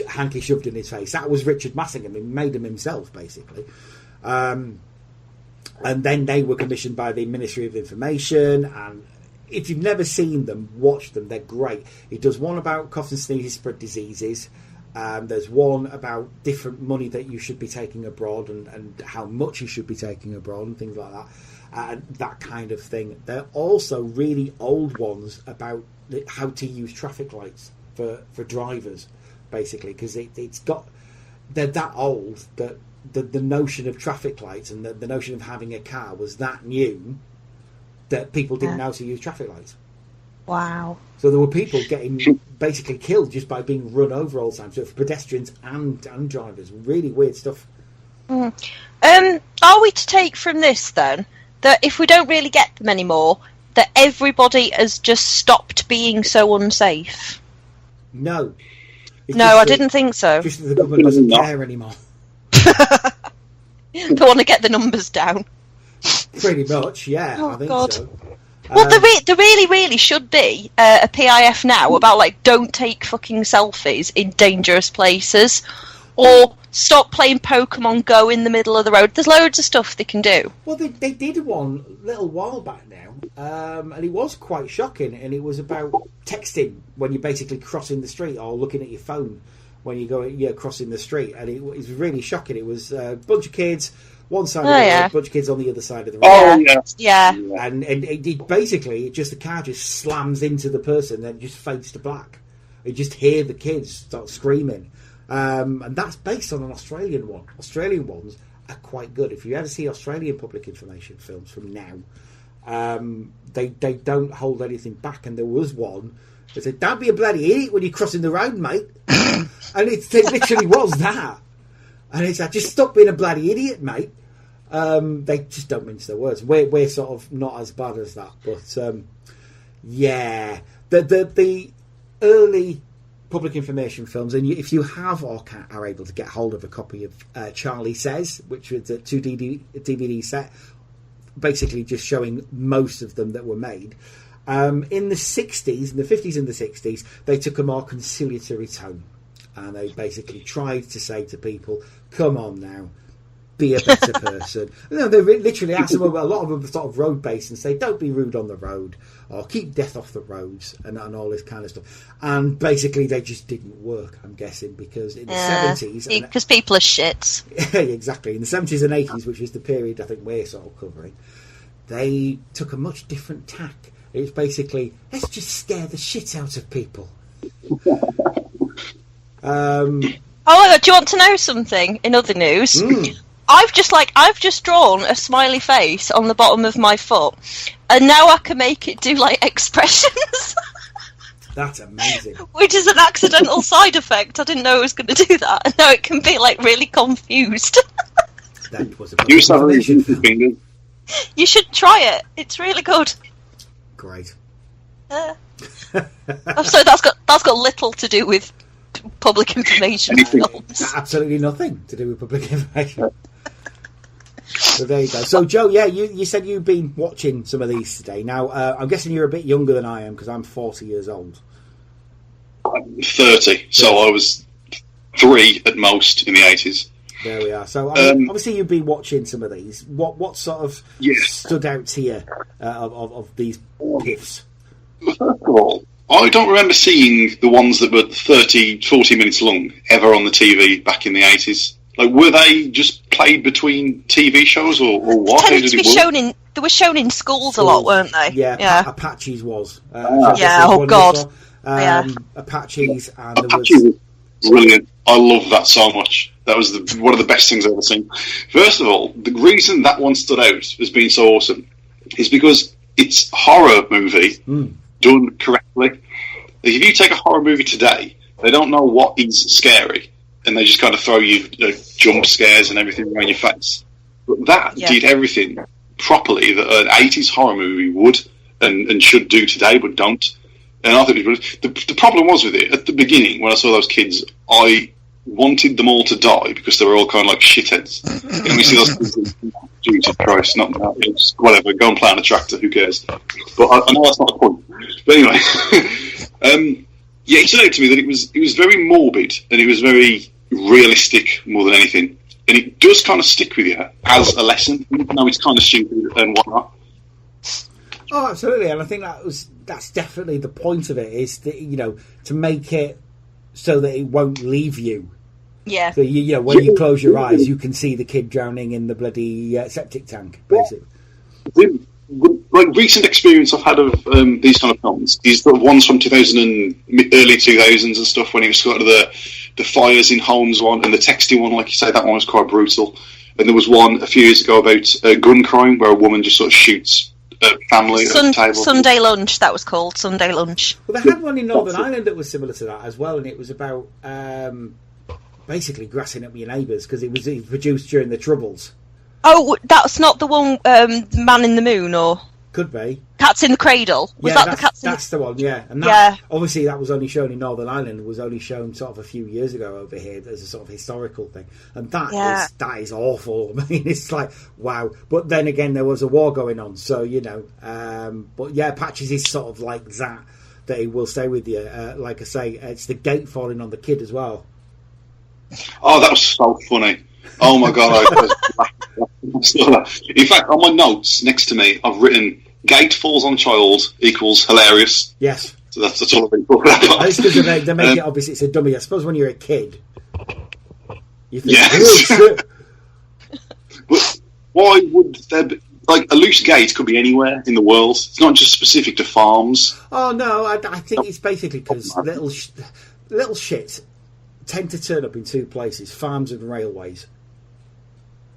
hanky shoved in his face. That was Richard Massingham. He made them himself, basically. And then they were commissioned by the Ministry of Information, and if you've never seen them, watch them. They're great. He does one about coughs and sneezes, spread diseases. There's one about different money that you should be taking abroad and how much you should be taking abroad and things like that. That kind of thing. There are also really old ones about how to use traffic lights for drivers, basically, because they're that old that the notion of traffic lights and the notion of having a car was that new that people didn't know how to use traffic lights. Wow. So there were people getting basically killed just by being run over all the time. So for pedestrians and drivers, really weird stuff. Are we to take from this then that if we don't really get them anymore, that everybody has just stopped being so unsafe? No. I didn't think so. Just that the government doesn't care anymore. They want to get the numbers down. Pretty much, yeah. Oh, I think God. so. Well, there really should be a PIF now about, like, don't take fucking selfies in dangerous places, or stop playing Pokemon Go in the middle of the road. There's loads of stuff they can do. Well, they did one a little while back now, and it was quite shocking, and it was about texting when you're basically crossing the street or looking at your phone when you're crossing the street, and it was really shocking. It was a bunch of kids, one side of the road, a bunch of kids on the other side of the road. Oh, yeah. And it basically, the car just slams into the person, then just fades to black. You just hear the kids start screaming. And that's based on an Australian one. Australian ones are quite good. If you ever see Australian public information films from now, they don't hold anything back. And there was one that said, "Don't be a bloody idiot when you're crossing the road, mate." And it literally was that. And it's like, just stop being a bloody idiot, mate. They just don't mince their words. We're sort of not as bad as that, but yeah, the early public information films, and if you have or are able to get hold of a copy of Charley Says, which was a 2 DVD set, basically just showing most of them that were made. In the 60s, in the 50s and the 60s, they took a more conciliatory tone. And they basically tried to say to people, come on now, be a better person. No, they literally ask them, a lot of them are sort of road based and say, don't be rude on the road or keep death off the roads and all this kind of stuff. And basically they just didn't work, I'm guessing, because in the 70s... Because people are shits. Yeah, exactly. In the 70s and 80s, which is the period I think we're sort of covering, they took a much different tack. It's basically, let's just scare the shit out of people. Oh my God, do you want to know something? In other news, I've just drawn a smiley face on the bottom of my foot, and now I can make it do like expressions. That's amazing. Which is an accidental side effect. I didn't know it was going to do that, and now it can be like really confused. That was a fingers. You should try it. It's really good. Great. So that's got little to do with public information. Absolutely nothing to do with public information. So there you go. So Joe, yeah, you said you've been watching some of these today. Now, I'm guessing you're a bit younger than I am because I'm 40 years old. I'm 30, so I was 3 at most in the 80s. There we are. So obviously you've been watching some of these. What sort of stood out to you of these piffs? First of all, I don't remember seeing the ones that were 30, 40 minutes long ever on the TV back in the 80s. Like, were they just played between TV shows or what? They were shown in schools a lot, weren't they? Yeah. Apaches was. God. Apaches and there Apaches was brilliant. I love that so much. That was one of the best things I've ever seen. First of all, the reason that one stood out as being so awesome is because it's a horror movie done correctly. Like, if you take a horror movie today, they don't know what is scary, and they just kind of throw you jump scares and everything around your face. But that did everything properly that an 80s horror movie would and should do today, but don't. And I think it was the problem was with it at the beginning when I saw those kids, I wanted them all to die because they were all kind of like shitheads. You know, we see those kids, Jesus Christ, not that. It's whatever, go and play on a tractor, who cares? But I know that's not the point. But anyway, it stood out to me that it was very morbid and it was very realistic more than anything. And it does kind of stick with you as a lesson, even though it's kind of stupid and whatnot. Oh, absolutely, and I think that's definitely the point of it, is that, to make it so that it won't leave you. Yeah. So when you close your eyes, you can see the kid drowning in the bloody septic tank, basically. Like recent experience I've had of these kind of films is the ones from 2000 and early 2000s and stuff, when it was sort of the fires in homes one and the texting one, like you say, that one was quite brutal. And there was one a few years ago about gun crime where a woman just sort of shoots a family at the table. Sunday Lunch, that was called, Sunday Lunch. Well, they had one in Northern Ireland that was similar to that as well, and it was about basically grassing up your neighbours because it was produced during the Troubles. Oh, that's not the one, Man in the Moon, or... Could be. Cats in the Cradle. That's the one, yeah. And that, obviously that was only shown in Northern Ireland. It was only shown sort of a few years ago over here as a sort of historical thing. And that is awful. I mean, it's like, wow. But then again, there was a war going on, so, but yeah, Patches is sort of like that he will stay with you. Like I say, it's the gate falling on the kid as well. Oh, that was so funny. Oh my God. In fact, on my notes next to me, I've written gate falls on child equals hilarious. Yes. So that's all I've been talking about. It's because they make it obviously it's a dummy. I suppose when you're a kid, you think, oh, shit. But why would there be, like, a loose gate could be anywhere in the world. It's not just specific to farms. Oh no, I think it's basically because little shits tend to turn up in two places: farms and railways.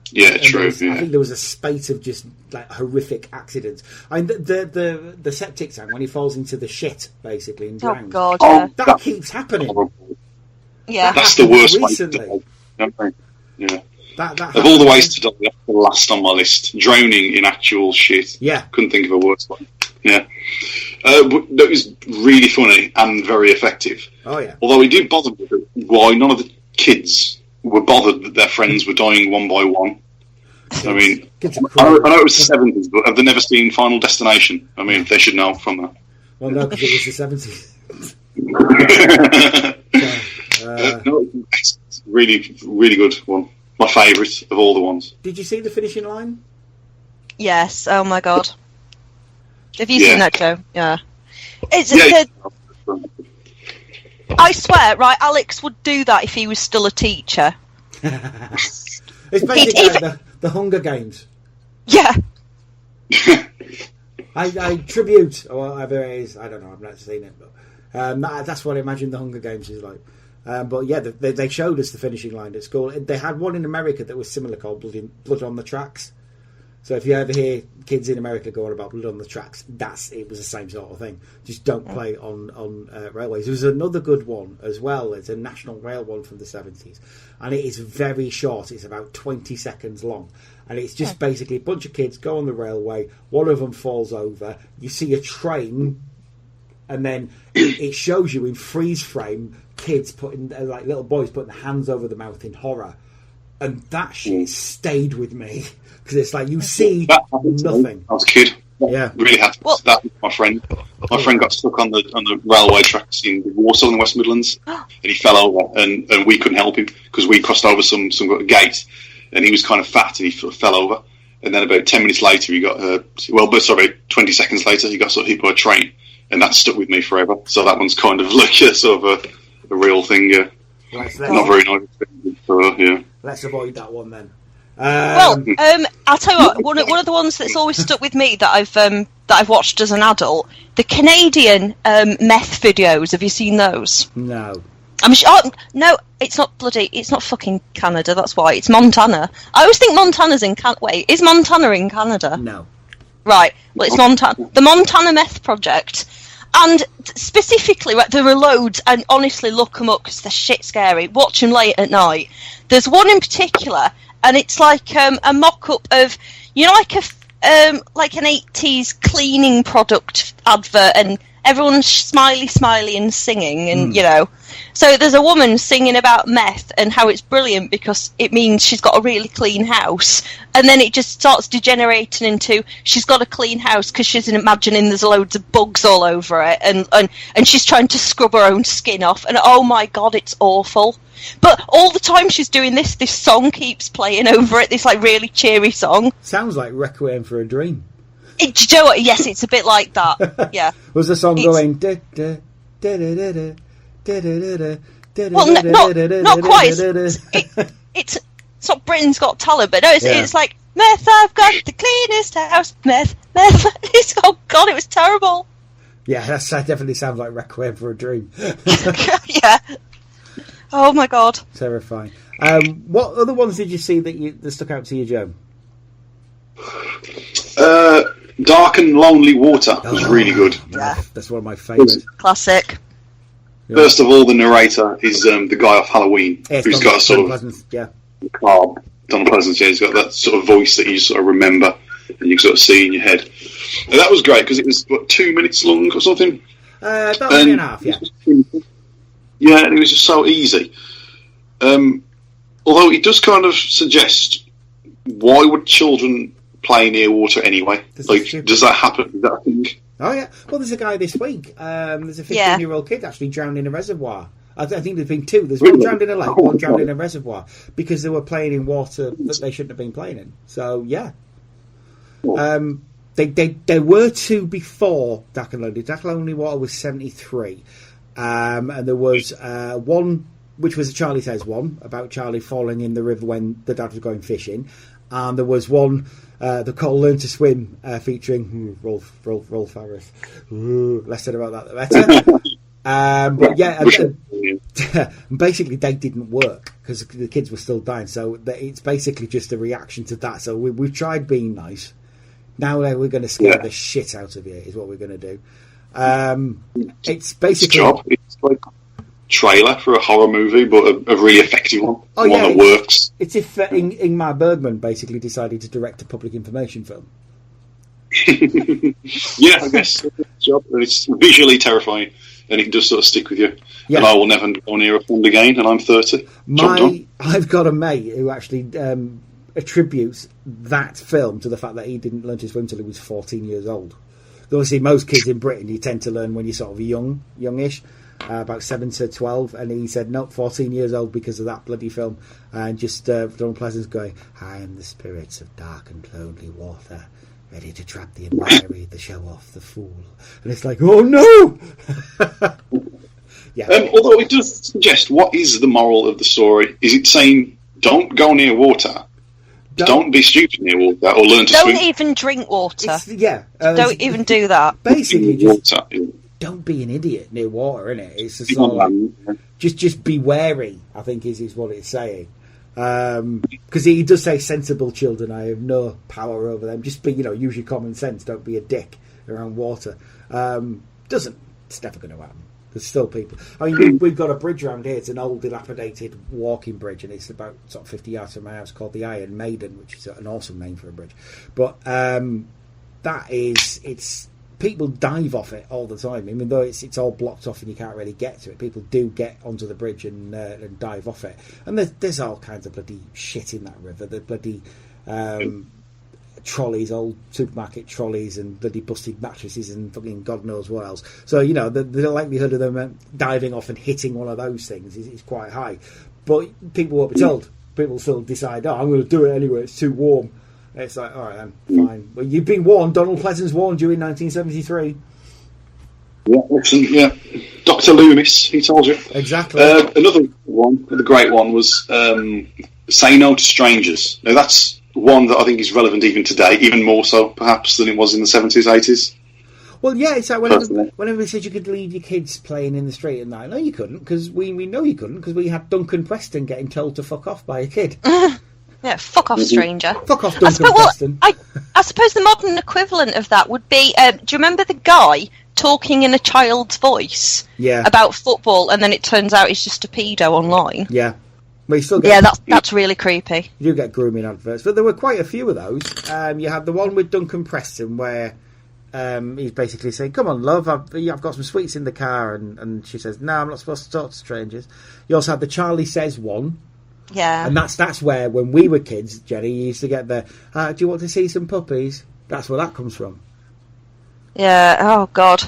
Yeah, true. I think there was a spate of just like horrific accidents. I mean, the septic tank when he falls into the shit basically and drowns. Oh God! That keeps happening. Yeah, that's the worst way to die. Yeah. Of all the ways to die, that's the last on my list. Drowning in actual shit. Yeah, couldn't think of a worse one. Yeah, but that was really funny and very effective. Oh yeah. Although it did bother me why none of the kids were bothered that their friends were dying one by one. I mean, I know it was the 70s, but have they never seen Final Destination? I mean, they should know from that. Well, no, because it was the 70s. No, it's really, really good one. my favourite of all the ones. Did you see the finishing line? Yes. Oh my god. Have you Yeah. seen that, Joe? Yeah. It's Yeah. I swear, right? Alex would do that if he was still a teacher. It's basically like the Hunger Games. Yeah. I tribute, or whatever it is. I don't know. I've not seen it, but that's what I imagine the Hunger Games is like. But yeah, they showed us the finishing line at school. They had one in America that was similar, called Blood on the Tracks. So if you ever hear kids in America go on about Blood on the Tracks, it was the same sort of thing. Just don't play on railways. There was another good one as well. It's a National Rail one from the 70s. And it is very short. It's about 20 seconds long. And it's just basically a bunch of kids go on the railway. One of them falls over. You see a train. And then it shows you in freeze frame kids putting, like little boys putting their hands over the mouth in horror. And that shit stayed with me. Because it's like you see nothing. I was a kid. Yeah, really had that with my friend. My friend got stuck on the railway tracks in Warsaw in the West Midlands, and he fell over, and we couldn't help him because we crossed over some gate, and he was kind of fat, and he fell over. And then about 10 minutes later, he got about 20 seconds later, he got sort of hit by a train, and that stuck with me forever. So that one's kind of like a sort of a real thing. Not very nice. Yeah. Let's avoid that one then. I'll tell you what. One of the ones that's always stuck with me that I've watched as an adult, the Canadian meth videos. Have you seen those? No. I'm sure. No, it's not fucking Canada. That's why it's Montana. I always think Montana's in Canada. Wait, is Montana in Canada? No. Right. Well, it's Montana. The Montana Meth Project. And specifically, right, there are loads, and honestly, look them up because they're shit scary. Watch them late at night. There's one in particular, and it's like a mock-up of, like an 80s cleaning product advert, and everyone's smiley and singing, and So there's a woman singing about meth and how it's brilliant because it means she's got a really clean house, and then it just starts degenerating into she's got a clean house because she's imagining there's loads of bugs all over it, and she's trying to scrub her own skin off, and oh my god, it's awful. But all the time she's doing this song keeps playing over it, this like really cheery song. Sounds like Requiem for a Dream. Do you know what? Yes, it's a bit like that. Yeah. Was the song going? Well, not quite. It's not Britain's Got Talent, but no, it's like meth. I've got the cleanest house. Meth. Oh god, it was terrible. Yeah, that definitely sounds like Requiem for a Dream. Yeah. Oh my god. Terrifying. What other ones did you see that stuck out to you, Joe? Dark and Lonely Water was really good. Yeah. That's one of my favourites. Classic. First of all, the narrator is the guy off Halloween, who's got a sort of carb. Donald Pleasance, yeah, he's got that sort of voice that you sort of remember and you sort of see in your head. And that was great because it was 2 minutes long or something. About a minute and a half, yeah. Yeah, and it was just so easy. Although it does kind of suggest, why would children play near water anyway? Does that happen? Is that a thing? Oh yeah. Well, there's a guy this week. There's a 15-year-old kid actually drowned in a reservoir. I think there's been two. There's one drowned in a lake, one drowned in a reservoir because they were playing in water that they shouldn't have been playing in. So yeah. There were two before Dark and Lonely. Dark and Lonely Water was 73, and there was one which was a Charley Says one about Charley falling in the river when the dad was going fishing, and there was one the called Learn to Swim featuring Rolf Harris. Less said about that, the better. But yeah, basically they didn't work because the kids were still dying. So it's basically just a reaction to that. So we've tried being nice. Now we're going to scare the shit out of you. Is what we're going to do. It's basically it's like a trailer for a horror movie, but a really effective one. One that works. It's if Ingmar Bergman basically decided to direct a public information film. Yeah, I guess it's visually terrifying. And it does sort of stick with you. Yeah. And I will never go near a pond again, and I'm 30. I've got a mate who actually attributes that film to the fact that he didn't learn to swim until he was 14 years old. Obviously, most kids in Britain, you tend to learn when you're sort of youngish. about 7 to 12, and he said, nope, 14 years old because of that bloody film. And just Donald Pleasance going, I am the spirits of dark and lonely water, ready to trap the unwary, the show off, the fool. And it's like, oh no! Yeah. Although it does suggest, what is the moral of the story? Is it saying, don't go near water, don't be stupid near water, or learn to swim? Don't even drink water. Don't even do that. Basically, just don't be an idiot near water, innit? It's just like, just be wary, I think is what it's saying. Because he does say, sensible children, I have no power over them. Just be, use your common sense. Don't be a dick around water. It's never going to happen. There's still people. I mean, we've got a bridge around here. It's an old, dilapidated walking bridge, and it's about sort of 50 yards from my house, called the Iron Maiden, which is an awesome name for a bridge. But it's people dive off it all the time. Even though it's all blocked off and you can't really get to it, people do get onto the bridge and dive off it. And there's all kinds of bloody shit in that river. The bloody trolleys, old supermarket trolleys, and bloody busted mattresses and fucking God knows what else. So the likelihood of them diving off and hitting one of those things is quite high. But people won't be told. People still decide, I'm going to do it anyway, it's too warm. It's like, all right then, fine. Well, you've been warned. Donald Pleasance warned you in 1973. Yeah, excellent. Yeah, Dr. Loomis, he told you. Exactly. Another one, the great one, was Say No to Strangers. Now that's one that I think is relevant even today, even more so perhaps than it was in the 70s, 80s. Well, yeah, it's like when everybody said you could leave your kids playing in the street and that. No, you couldn't, because we know you couldn't, because we had Duncan Preston getting told to fuck off by a kid. Yeah, fuck off, stranger. Fuck off, Duncan Preston. I suppose the modern equivalent of that would be, do you remember the guy talking in a child's voice about football, and then it turns out he's just a pedo online? Yeah. Well, you still get, that's really creepy. You do get grooming adverts, but there were quite a few of those. You had the one with Duncan Preston where he's basically saying, come on, love, I've got some sweets in the car, and she says, no, I'm not supposed to talk to strangers. You also had the Charley Says one. Yeah. And that's where, when we were kids, Jenny, you used to get the, do you want to see some puppies? That's where that comes from. Yeah, oh, God.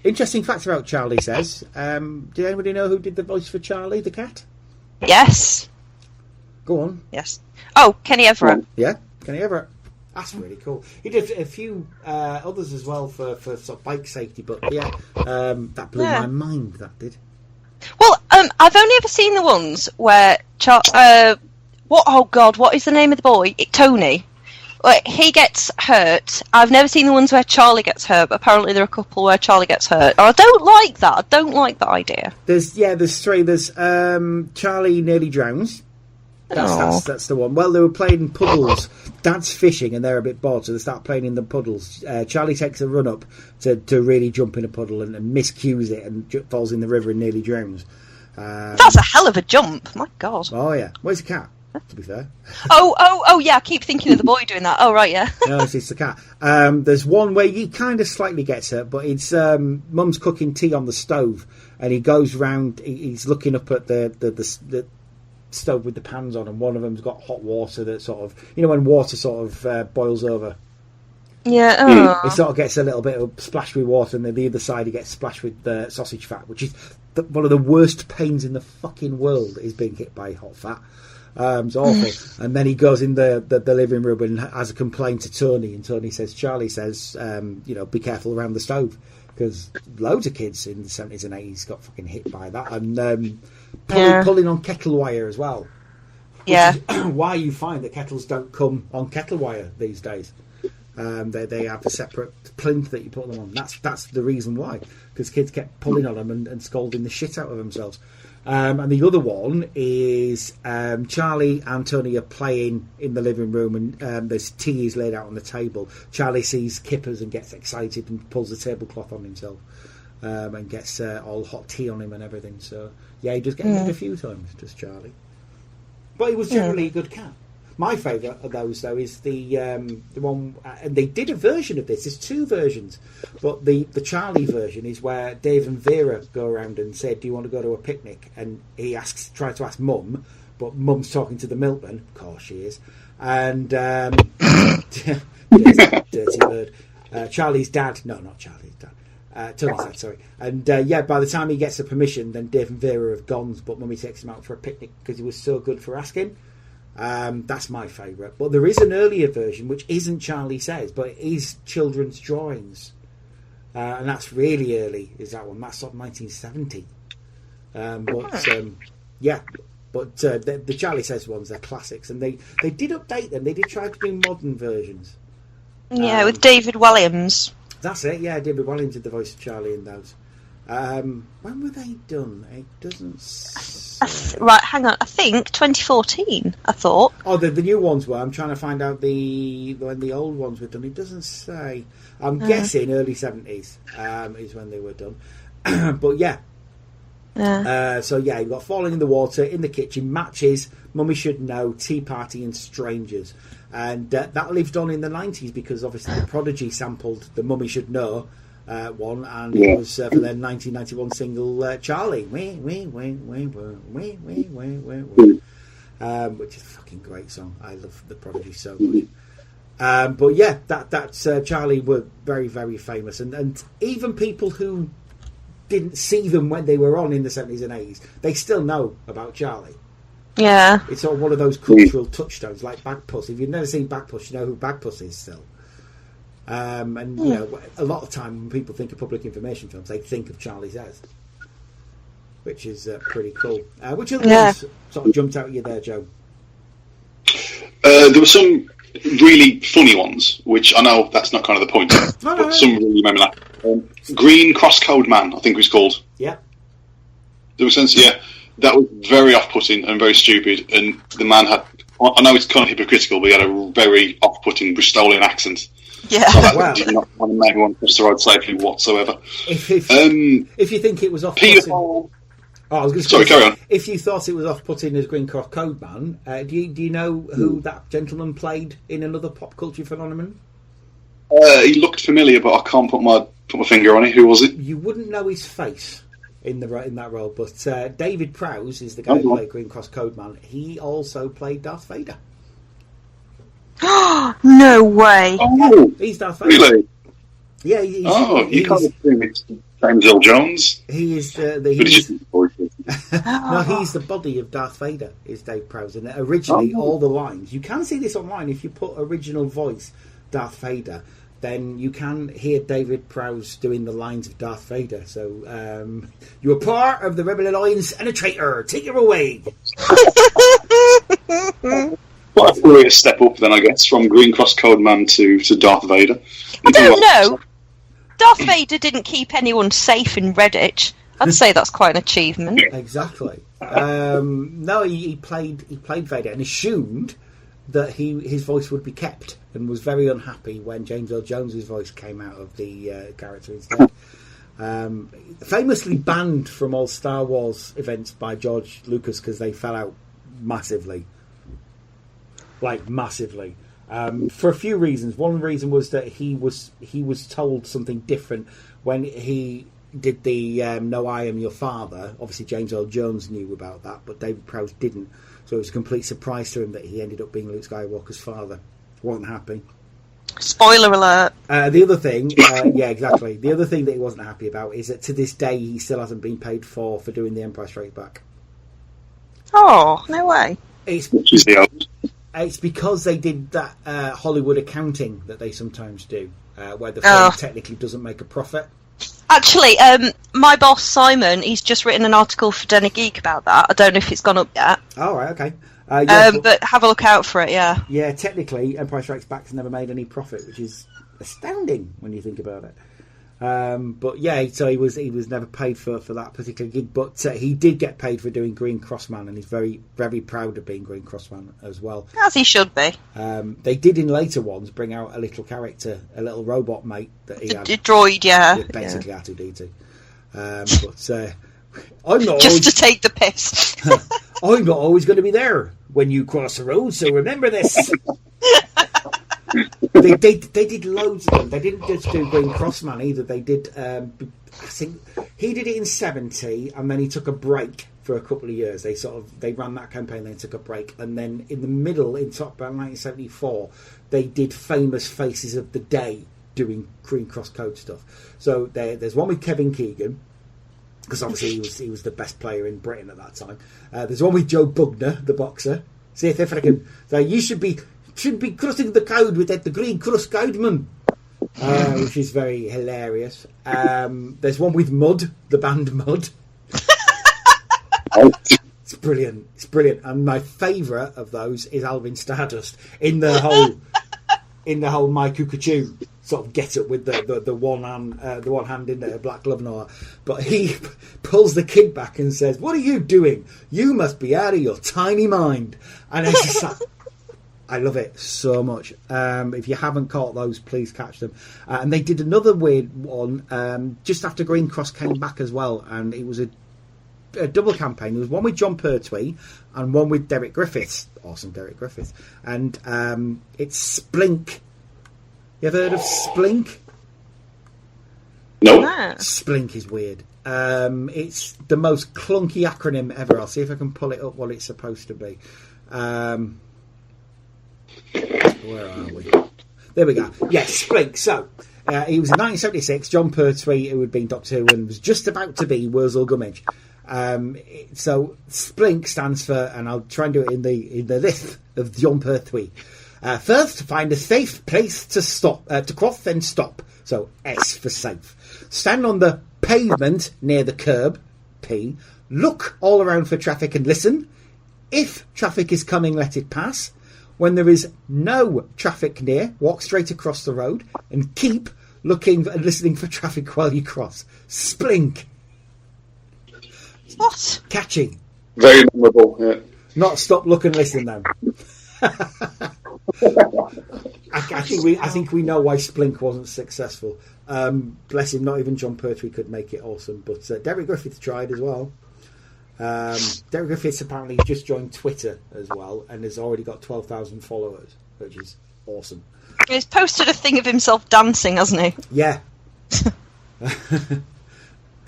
Interesting facts about Charley Says. Did anybody know who did the voice for Charlie, the cat? Yes. Go on. Yes. Oh, Kenny Everett. Yeah, Kenny Everett. That's really cool. He did a few others as well for sort of bike safety, but that blew my mind, that did. Well, I've only ever seen the ones where what is the name of the boy? Tony. He gets hurt. I've never seen the ones where Charlie gets hurt, but apparently there are a couple where Charlie gets hurt. I don't like that. I don't like that idea. There's three. There's Charlie nearly drowns. That's the one. Well, they were playing in puddles. Dad's fishing and they're a bit bored, so they start playing in the puddles. Charlie takes a run up to really jump in a puddle and miscues it and falls in the river and nearly drowns. That's a hell of a jump. My God. Oh yeah. Where's the cat? To be fair. Oh yeah. I keep thinking of the boy doing that. Oh right, yeah. No, it's the cat. There's one where he kind of slightly gets hurt, but it's Mum's cooking tea on the stove, and he goes round. He's looking up at the stove with the pans on, and one of them's got hot water that sort of, when water sort of boils over. Yeah. He sort of gets a little bit of splash with water, and then the other side he gets splashed with the sausage fat, which is one of the worst pains in the fucking world, is being hit by hot fat. It's awful. And then he goes in the living room and has a complaint to Tony, and Tony says, Charlie says, be careful around the stove, because loads of kids in the 70s and 80s got fucking hit by that, and pulling on kettle wire as well. Yeah. Why you find that kettles don't come on kettle wire these days. They have a separate plinth that you put them on. That's the reason why, because kids kept pulling on them and scolding the shit out of themselves. And the other one is Charlie and Tony are playing in the living room, and there's tea is laid out on the table. Charlie sees kippers and gets excited and pulls the tablecloth on himself, and gets all hot tea on him and everything. So yeah, he does get hit a few times, does Charlie. But he was generally a good cat. My favourite of those, though, is the one, and they did a version of this. There's two versions, but the Charlie version is where Dave and Vera go around and say, "Do you want to go to a picnic?" And he tries to ask Mum, but Mum's talking to the milkman. Of course she is, and dirty bird. Charlie's dad. No, not Charlie's dad. Tony said, sorry. And by the time he gets the permission, then Dave and Vera have gone, but Mummy takes him out for a picnic because he was so good for asking. That's my favourite. But there is an earlier version, which isn't Charley Says, but it is children's drawings. And that's really early, is that one. That's sort of 1970. But the Charley Says ones, they're classics. And they did update them. They did try to do modern versions. Yeah, with David Williams. That's it, yeah. David Williams did the voice of Charley in those. When were they done? It doesn't say. Right, hang on. I think 2014, I thought. Oh, the new ones were. I'm trying to find out when the old ones were done. It doesn't say. I'm guessing early 70s is when they were done. But yeah. So yeah, you've got Falling in the Water, In the Kitchen, Matches, Mummy Should Know, Tea Party and Strangers. And that lived on in the 90s because obviously the Prodigy sampled the Mummy Should Know one, and it was for their 1991 single Charley, which is a fucking great song. I love the Prodigy so much. But yeah, that's Charley were very, very famous, and even people who didn't see them when they were on in the 70s and 80s, they still know about Charley. Yeah. It's all one of those cultural touchstones, like Bagpuss. If you've never seen Bagpuss, you know who Bagpuss is still. And, you know, a lot of time when people think of public information films, they think of Charley Says, which is pretty cool. Which other ones sort of jumped out at you there, Joe? There were some really funny ones, which I know that's not kind of the point, but some really made me laugh. Green Crosscode Man, I think it was called. Yeah. There was sense, yeah. That was very off-putting and very stupid, and the man had, I know it's kind of hypocritical, but he had a very off-putting Bristolian accent. Yeah. So that did not want to make me want to cross the road safely whatsoever. If you think it was off-putting... carry on. If you thought it was off-putting as Green Cross Code Man, do you know who that gentleman played in another pop culture phenomenon? He looked familiar, but I can't put my finger on it. Who was it? You wouldn't know his face in that role, but David Prowse is the guy who played Green Cross Code Man. He also played Darth Vader. No way! Oh, he's Darth Vader. Really? Yeah. You can't assume it's James Earl Jones. He is no, he's the body of Darth Vader. Is Dave Prowse, and originally all the lines. You can see this online if you put original voice Darth Vader. Then you can hear David Prowse doing the lines of Darth Vader. So, you're part of the Rebel Alliance and a traitor. Take it away. What a curious step up, then, I guess, from Green Cross Code Man to Darth Vader. I don't know. Darth Vader didn't keep anyone safe in Redditch. I'd say that's quite an achievement. Exactly. No, he played Vader and assumed that his voice would be kept, and was very unhappy when James Earl Jones's voice came out of the character instead. Famously banned from all Star Wars events by George Lucas because they fell out massively. For a few reasons. One reason was that he was told something different when he did the No, I Am Your Father. Obviously James Earl Jones knew about that, but David Prowse didn't. So it was a complete surprise to him that he ended up being Luke Skywalker's father. Wasn't happy. Spoiler alert. The other thing, yeah, exactly. The other thing that he wasn't happy about is that to this day he still hasn't been paid for doing The Empire Strikes Back. Oh, no way. It's because they did that Hollywood accounting that they sometimes do, where the film technically doesn't make a profit. Actually, my boss Simon, he's just written an article for Den of Geek about that. I don't know if it's gone up yet. Oh, right, okay. But have a look out for it, yeah. Yeah, technically, Empire Strikes Back's never made any profit, which is astounding when you think about it. But yeah, so he was never paid for that particular gig, but he did get paid for doing Green Cross Man, and he's very, very proud of being Green Cross Man as well. As he should be. They did in later ones bring out a little character, a little robot mate that he had. A droid, yeah. Basically R2-D2. But I'm not just to take the piss. I'm not always going to be there when you cross the road, so remember this. They did loads of them. They didn't just do Green Cross Man either. They did. I think he did it in '70, and then he took a break for a couple of years. They ran that campaign, then took a break, and then in the middle, in about 1974, they did Famous Faces of the Day doing Green Cross Code stuff. So there's one with Kevin Keegan, because obviously he was the best player in Britain at that time. There's one with Joe Bugner, the boxer. See if I can. So you should be crossing the code with the Green Cross Code man, which is very hilarious. There's one with Mud, the band Mud. It's brilliant. It's brilliant. And my favourite of those is Alvin Stardust in the whole My Cuckoo sort of get up with the one hand in the black glove and all that. But he pulls the kid back and says, "What are you doing? You must be out of your tiny mind." And it's just like, I love it so much. If you haven't caught those, please catch them. And they did another weird one just after Green Cross came back as well, and it was a double campaign. There was one with John Pertwee and one with Derek Griffiths. Awesome Derek Griffiths. And it's Splink. You ever heard of Splink? No. Splink is weird. It's the most clunky acronym ever. I'll see if I can pull it up what it's supposed to be. Where are we? There we go. Yes, Splink. So, he was in 1976. John Pertwee, who had been Doctor Who and was just about to be Wurzel Gummidge. So Splink stands for, and I'll try and do it in the list of John Pertwee. First, find a safe place to stop, to cross, then stop. So S for safe. Stand on the pavement near the curb. P. Look all around for traffic and listen. If traffic is coming, let it pass. When there is no traffic near, walk straight across the road and keep looking and listening for traffic while you cross. Splink. What? Catchy. Very memorable, yeah. Not stop, look and listen now. I think we know why Splink wasn't successful. Bless him, not even John Pertwee could make it awesome. But Derek Griffiths tried as well. Derek Griffiths apparently just joined Twitter as well and has already got 12,000 followers, which is awesome. He's posted a thing of himself dancing, hasn't he? Yeah.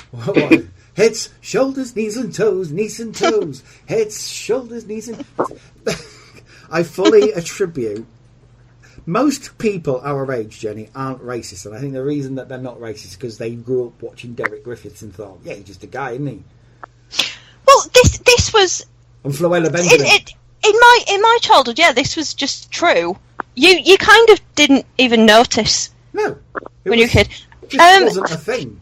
what? Heads, shoulders, knees and toes, knees and toes. Heads, shoulders, knees and... I fully attribute... Most people our age, Jenny, aren't racist, and I think the reason that they're not racist is because they grew up watching Derek Griffiths and thought, yeah, he's just a guy, isn't he? Well, this was... And Floella Benjamin. In my childhood, yeah, this was just true. You kind of didn't even notice. No. When you were a kid. It wasn't a thing.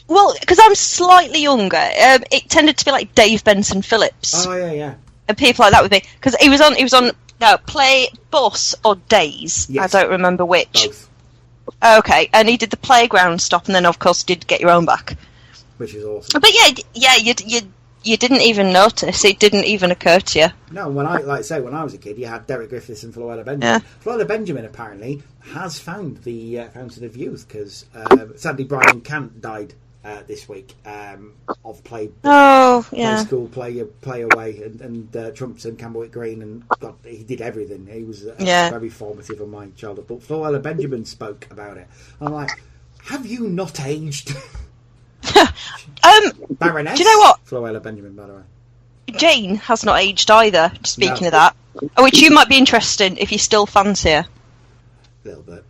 Well, because I'm slightly younger, it tended to be like Dave Benson Phillips. Oh, yeah. And people like that with me. Because he was on Play, Bus or Days. Yes. I don't remember which. Both. Okay, and he did the playground stop, and then of course did Get Your Own Back. Which is awesome. But yeah, you didn't even notice. It didn't even occur to you. No, when I was a kid, you had Derek Griffiths and Floella Benjamin. Yeah. Floella Benjamin apparently has found the Fountain of Youth because sadly Brian Cant died this week of play school, play away, and Trumps and Campbellwick Green, and God, he did everything. He was very formative of my childhood. But Floella Benjamin spoke about it. I'm like, have you not aged? Baroness? Do you know what? Floella Benjamin, by the way. Jane has not aged either, speaking of that. Which you might be interested in if you still fancy her. A little bit.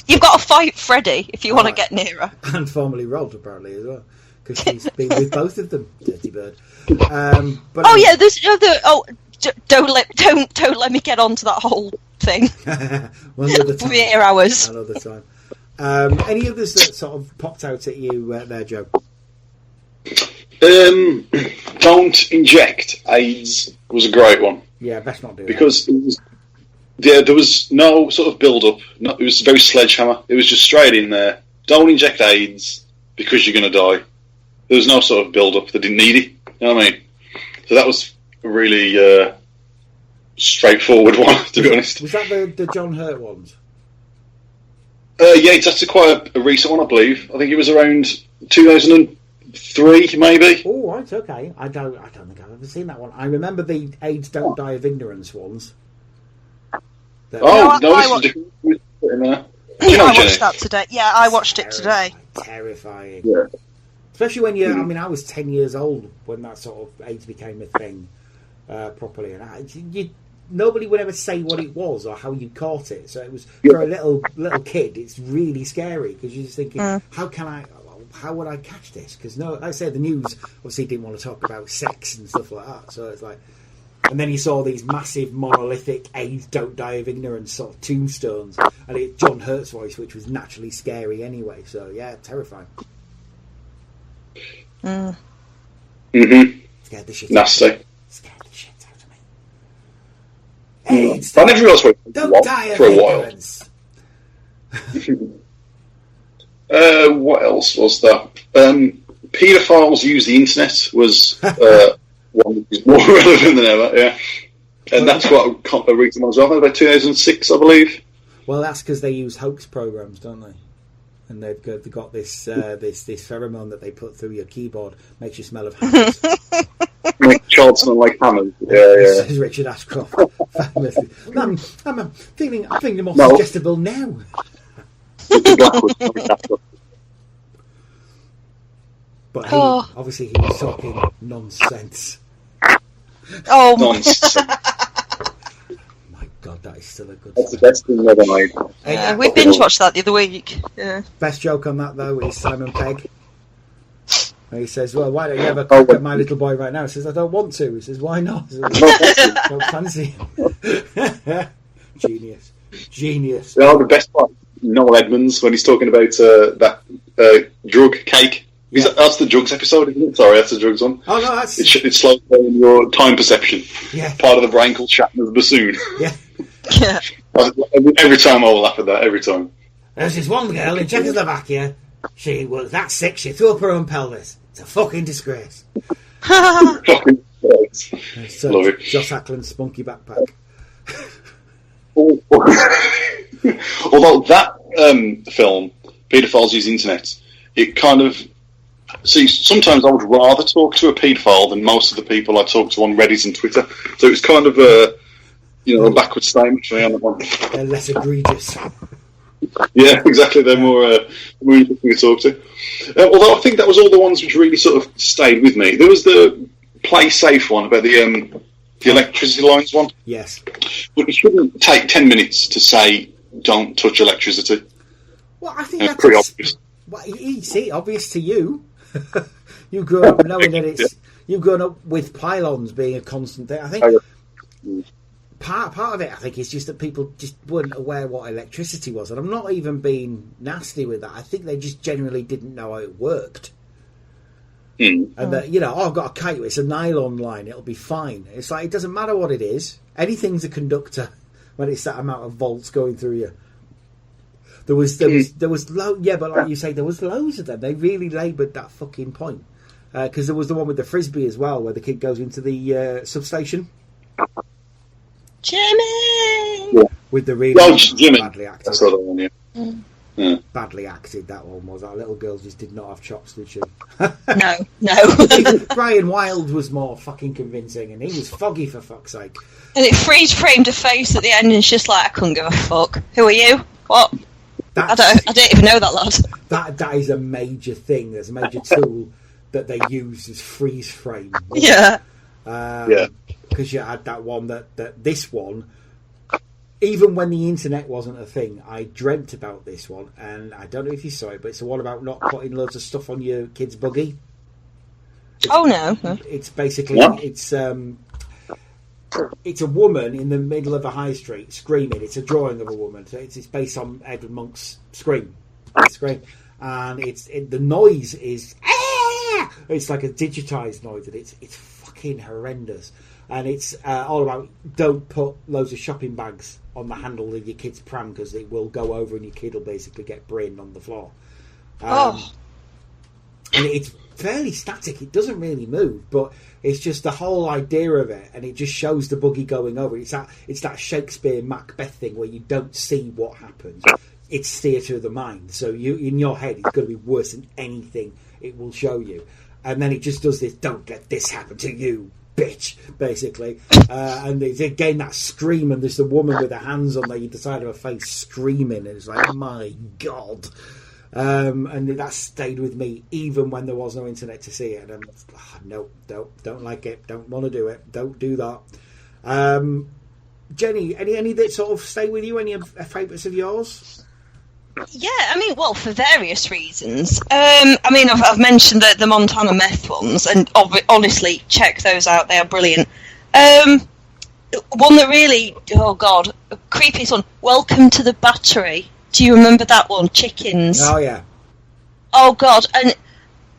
You've got to fight Freddie if you want to get near her. And formerly Rod, apparently, as well. Because she's been with both of them, Dirty Bird. But there's don't let me get onto that whole thing. One other time. 3 hours. Another time. Any others that sort of popped out at you there, Joe? Don't inject AIDS was a great one. Yeah, best not do because there was no sort of build-up. It was very sledgehammer. It was just straight in there. Don't inject AIDS because you're going to die. There was no sort of build-up. They didn't need it. You know what I mean? So that was a really straightforward one, to be honest. Was that the John Hurt ones? Yeah, it's actually quite a recent one, I believe. I think it was around 2003, maybe. Oh, right, okay. I don't think I've ever seen that one. I remember the AIDS Don't Die of Ignorance ones. I watched that today. Yeah, I watched it today. Terrifying. Yeah. Especially when I was 10 years old when that sort of AIDS became a thing properly. And nobody would ever say what it was or how you caught it. So it was for a little kid. It's really scary because you're just thinking, how would I catch this? Because like I said, the news obviously didn't want to talk about sex and stuff like that. So it's like, and then you saw these massive monolithic AIDS don't die of ignorance sort of tombstones, and it's John Hurt's voice, which was naturally scary anyway. So yeah, terrifying. Scared the shit. Nasty. Scared the shit out of me. AIDS. I never realised what don't die of for a while. ignorance. What else was there? Paedophiles use the internet was one that is more relevant than ever, yeah. And that's what a recent one as well, about 2006, I believe. Well, that's because they use hoax programs, don't they? And they've got this this pheromone that they put through your keyboard, makes you smell of hammers. Make child smell like hammers. Yeah. This is Richard Ashcroft. I'm feeling more suggestible now. But obviously he was talking nonsense. Oh nonsense! My God, that is still a good. That's the best thing ever made. Yeah, we binge watched that the other week. Yeah. Best joke on that though is Simon Pegg. And he says, "Well, why don't you have a crack at my little boy right now?" He says, "I don't want to." He says, "Why not?" He says, "Don't fancy." Genius. Yeah, the best part, Noel Edmonds, when he's talking about that drug cake. That's the drugs episode, isn't it? Sorry, that's the drugs one. Oh no, that's it slows down your time perception. Yeah. Part of the brain called Shatner's bassoon. Yeah. Every time I will laugh at that. Every time. There's this one girl in Czechoslovakia. She was that sick. She threw up her own pelvis. It's a fucking disgrace. Fucking disgrace. Love it. Josh Ackland's spunky backpack. Although that film, Paedophiles Use Internet, it kind of... See, sometimes I would rather talk to a paedophile than most of the people I talk to on Reddit and Twitter. So it's kind of a backward statement for me on that one. They're less egregious. Yeah, exactly. They're more interesting to talk to. Although I think that was all the ones which really sort of stayed with me. There was the play safe one about the electricity lines one. Yes. But it shouldn't take 10 minutes to say, don't touch electricity. Well, I think that's pretty obvious. Well, see, obvious to you. You grew up knowing that it's... You've grown up with pylons being a constant thing. I think part of it, I think, is just that people just weren't aware what electricity was. And I'm not even being nasty with that. I think they just generally didn't know how it worked. And that, I've got a kite, it's a nylon line, it'll be fine. It's like, it doesn't matter what it is. Anything's a conductor when it's that amount of volts going through you. There was but like you say, there was loads of them. They really laboured that fucking point. Because there was the one with the frisbee as well, where the kid goes into the substation. Jimmy! Yeah. With the really badly acted. That's the other one, yeah. Badly acted, that one was. That little girl just did not have chops, did she? No. Brian Wilde was more fucking convincing, and he was foggy, for fuck's sake. And it freeze-framed a face at the end, and it's just like, I couldn't give a fuck. Who are you? What? I don't even know that lad. That is a major thing. There's a major tool that they use as freeze frame. Yeah. Because you had that one this one, even when the internet wasn't a thing, I dreamt about this one, and I don't know if you saw it, but it's the one about not putting loads of stuff on your kid's buggy. No. It's basically it's a woman in the middle of a high street screaming. It's a drawing of a woman. So it's based on Edward Monk's Scream. And the noise is it's like a digitized noise, and it's fucking horrendous. And it's all about don't put loads of shopping bags on the handle of your kid's pram because it will go over and your kid will basically get brained on the floor. And it's fairly static. It doesn't really move, but it's just the whole idea of it, and it just shows the buggy going over. It's that Shakespeare Macbeth thing where you don't see what happens. It's theatre of the mind. So you in your head, it's going to be worse than anything it will show you. And then it just does this, don't let this happen to you, bitch, basically. And there's again that scream, and there's the woman with her hands on the side of her face screaming, and it's like, my God. And that stayed with me even when there was no internet to see it. And no, don't like it, don't want to do it, don't do that. Jenny, any that sort of stay with you? Any favourites of yours? Yeah, I mean, well, for various reasons. I mean, I've mentioned the Montana meth ones, and honestly, check those out. They are brilliant. One that really, oh god, creepiest one. Welcome to the Battery. Do you remember that one? Chickens. Oh yeah. Oh god, and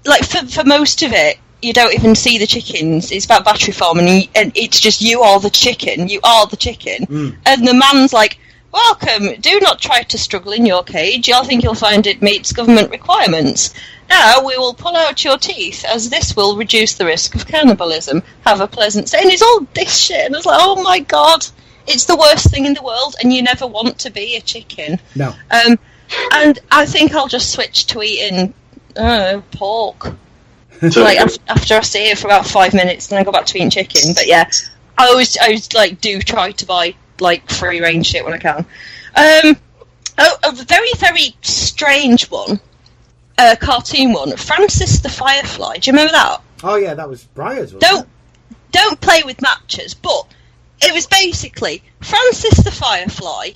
like for most of it, you don't even see the chickens. It's about battery farming, and it's just you are the chicken. You are the chicken, and the man's like, "Welcome. Do not try to struggle in your cage. I think you'll find it meets government requirements. Now we will pull out your teeth, as this will reduce the risk of cannibalism. Have a pleasant stay." And it's all this shit, and it's like, oh my god, it's the worst thing in the world, and you never want to be a chicken. No. And I think I'll just switch to eating pork. Like after I stay here for about 5 minutes, then I go back to eating chicken. But yeah, I always like do try to buy like free range shit when I can. A very, very strange one, cartoon one, Francis the Firefly. Do you remember that? Oh yeah, that was Briar's, wasn't it? Don't play with matches, but it was basically Francis the Firefly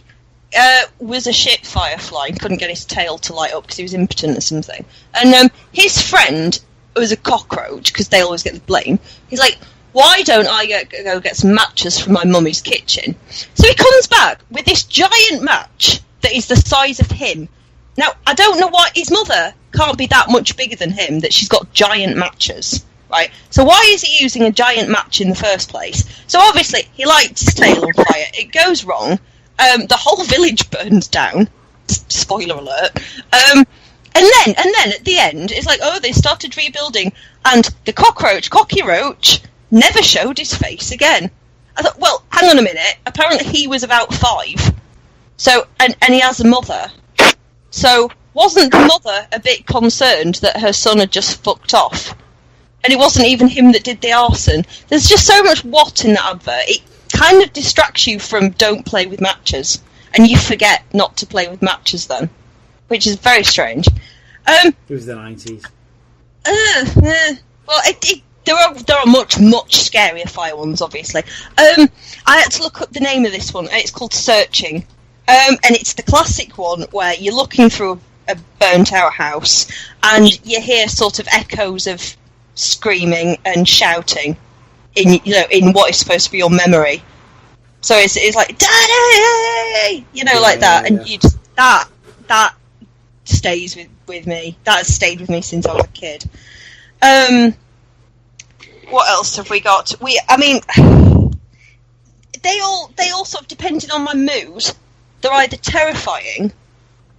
was a shit firefly and couldn't get his tail to light up because he was impotent or something. And his friend was a cockroach, because they always get the blame. He's like, why don't I go get some matches from my mummy's kitchen? So he comes back with this giant match that is the size of him. Now, I don't know why his mother can't be that much bigger than him, that she's got giant matches, right? So why is he using a giant match in the first place? So obviously, he lights his tail on fire. It goes wrong. The whole village burns down. Spoiler alert. And then at the end, it's like, oh, they started rebuilding, and the Cocky Roach, never showed his face again. I thought, well, hang on a minute. Apparently he was about 5. So, and he has a mother. So, wasn't the mother a bit concerned that her son had just fucked off? And it wasn't even him that did the arson. There's just so much what in that advert. It kind of distracts you from don't play with matches. And you forget not to play with matches then. Which is very strange. It was the 90s. Well, there are much scarier fire ones, obviously. I had to look up the name of this one. It's called Searching. And it's the classic one where you're looking through a burnt out house and you hear sort of echoes of screaming and shouting in what is supposed to be your memory. So it's like, Daddy! Like that. And you just, that stays with me. That has stayed with me since I was a kid. What else have we got? They all sort of, depending on my mood, they're either terrifying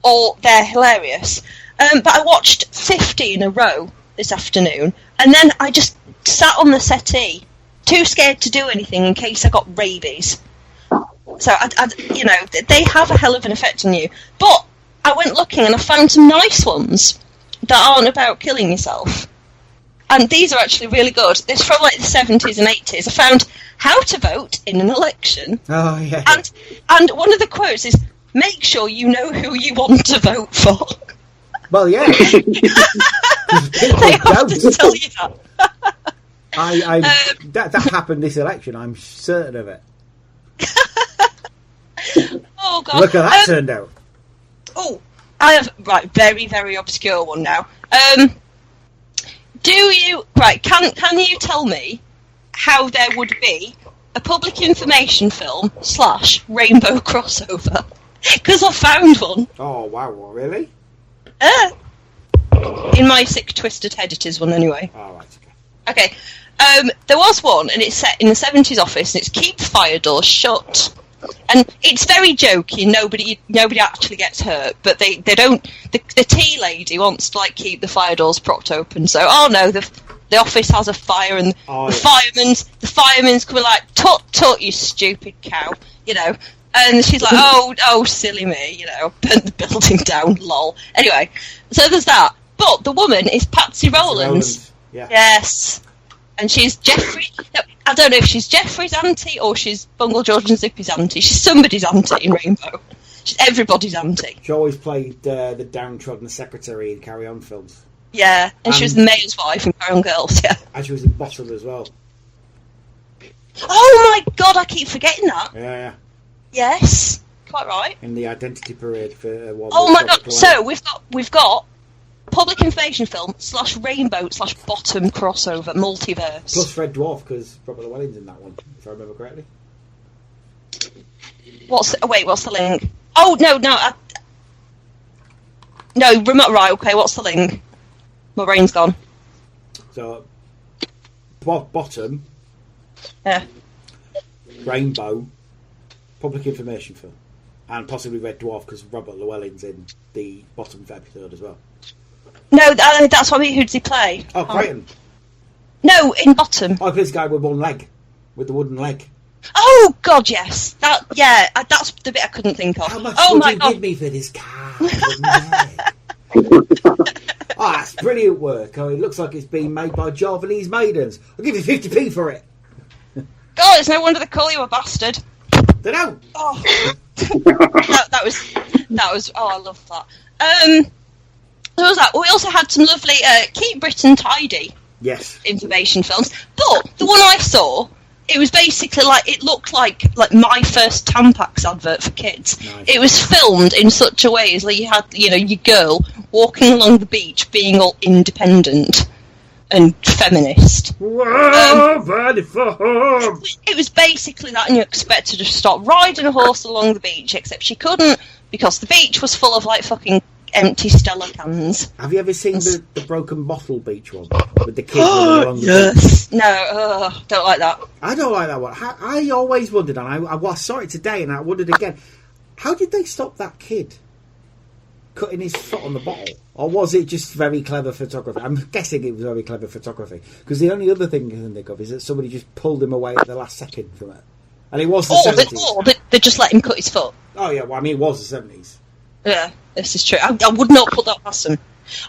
or they're hilarious. But I watched 50 in a row this afternoon, and then I just sat on the settee, too scared to do anything in case I got rabies. So, they have a hell of an effect on you. But I went looking and I found some nice ones that aren't about killing yourself. And these are actually really good. It's from like the 70s and 80s. I found how to vote in an election. Oh, yeah. And one of the quotes is, make sure you know who you want to vote for. Well, yeah. They have to tell you that. That happened this election, I'm certain of it. Oh, God. Look how that turned out. Oh, I have, very, very obscure one now. Can you tell me how there would be a public information film / rainbow crossover? Because I found one. Oh, wow, really? In my Sick Twisted Head it is one anyway. Oh, right, okay. Okay, there was one, and it's set in the 70s office, and it's keep fire doors shut. And it's very jokey, nobody actually gets hurt, but they don't, the tea lady wants to keep the fire doors propped open, so, oh no, the office has a fire, and the fireman's coming like, tut, you stupid cow, and she's like, oh, silly me, burnt the building down, lol. Anyway, so there's that, but the woman is Patsy Rowlands. Yeah. Yes. And she's Jeffrey. No, I don't know if she's Jeffrey's auntie or she's Bungle George and Zippy's auntie. She's somebody's auntie in Rainbow. She's everybody's auntie. She always played the downtrodden secretary in Carry On films. Yeah, and she was the mayor's wife in Carry On Girls. Yeah, and she was in Bottom as well. Oh my God, I keep forgetting that. Yeah. Yes, quite right. In the identity parade for one. Oh my god! So we've got public information film / rainbow / bottom crossover multiverse. Plus Red Dwarf, because Robert Llewellyn's in that one, if I remember correctly. What's the link? Oh no, remote. Right, okay. What's the link? My brain's gone. So, bottom. Yeah. Rainbow, public information film, and possibly Red Dwarf because Robert Llewellyn's in the bottom episode as well. No, that's what I mean. Who does he play? Oh, Crichton. No, in bottom. Oh, he plays the guy with one leg, with the wooden leg. Oh God, yes. That's the bit I couldn't think of. How much would you give me for this car? Oh, that's brilliant work. Oh, it looks like it's been made by Javanese maidens. I'll give you 50p for it. God, it's no wonder they call you a bastard. They don't. Oh, that was. Oh, I love that. There was that. We also had some lovely Keep Britain Tidy. Yes. Information films, but the one I saw, it was basically it looked like my first Tampax advert for kids. Nice. It was filmed in such a way as you had your girl walking along the beach, being all independent and feminist. It was basically that, and you expected her to start riding a horse along the beach, except she couldn't because the beach was full of fucking empty Stella cans. Have you ever seen the broken bottle beach one with the kids running along the beach? No, don't like that. I don't like that one. I always wondered, and I saw it today, and I wondered again, how did they stop that kid cutting his foot on the bottle? Or was it just very clever photography? I'm guessing it was very clever photography, because the only other thing I can think of is that somebody just pulled him away at the last second from it. And it was the 70s. Or they just let him cut his foot. Oh yeah, well I mean it was the 70s. Yeah, this is true. I would not put that past them.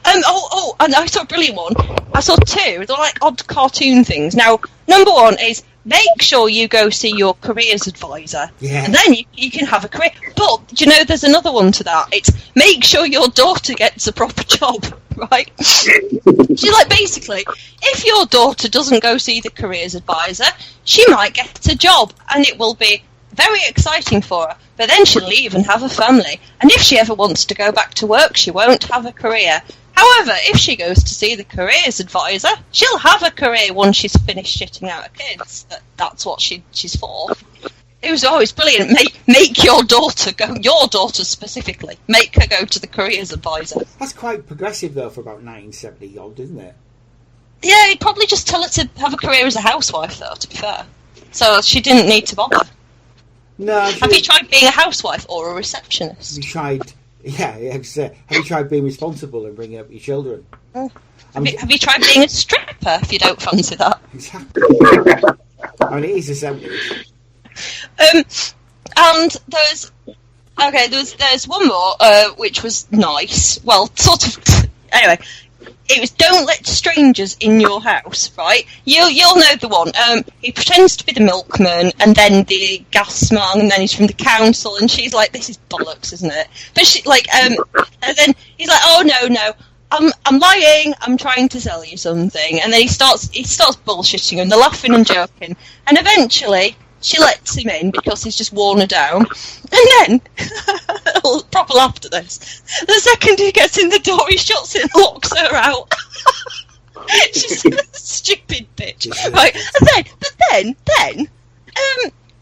And I saw a brilliant one. I saw two. They're like odd cartoon things. Now, number one is make sure you go see your careers advisor. Yeah. And then you can have a career. But, there's another one to that. It's make sure your daughter gets a proper job, right? She's like, basically, if your daughter doesn't go see the careers advisor, she might get a job and it will be very exciting for her. But then she'll leave and have a family. And if she ever wants to go back to work, she won't have a career. However, if she goes to see the careers advisor, she'll have a career once she's finished shitting out her kids. That's what she's for. It was always brilliant. Make your daughter go. Your daughter specifically. Make her go to the careers advisor. That's quite progressive though for about 1970 old, isn't it? Yeah, he'd probably just tell her to have a career as a housewife though. To be fair, so she didn't need to bother. No. Have you tried being a housewife or a receptionist? Have you tried? Yeah, have you tried being responsible and bringing up your children? Have you tried being a stripper if you don't fancy that? Exactly. I mean, it is the 70s. And there's one more, which was nice. Well, sort of. Anyway, it was don't let strangers in your house, right? You'll know the one. He pretends to be the milkman, and then the gas man, and then he's from the council, and she's like, "This is bollocks, isn't it?" But she and then he's like, "Oh no, I'm lying. I'm trying to sell you something." And then he starts bullshitting, and they're laughing and joking, and eventually she lets him in because he's just worn her down. And then, proper laugh at this, the second he gets in the door, he shuts it and locks her out. She's a stupid bitch. Right, but then,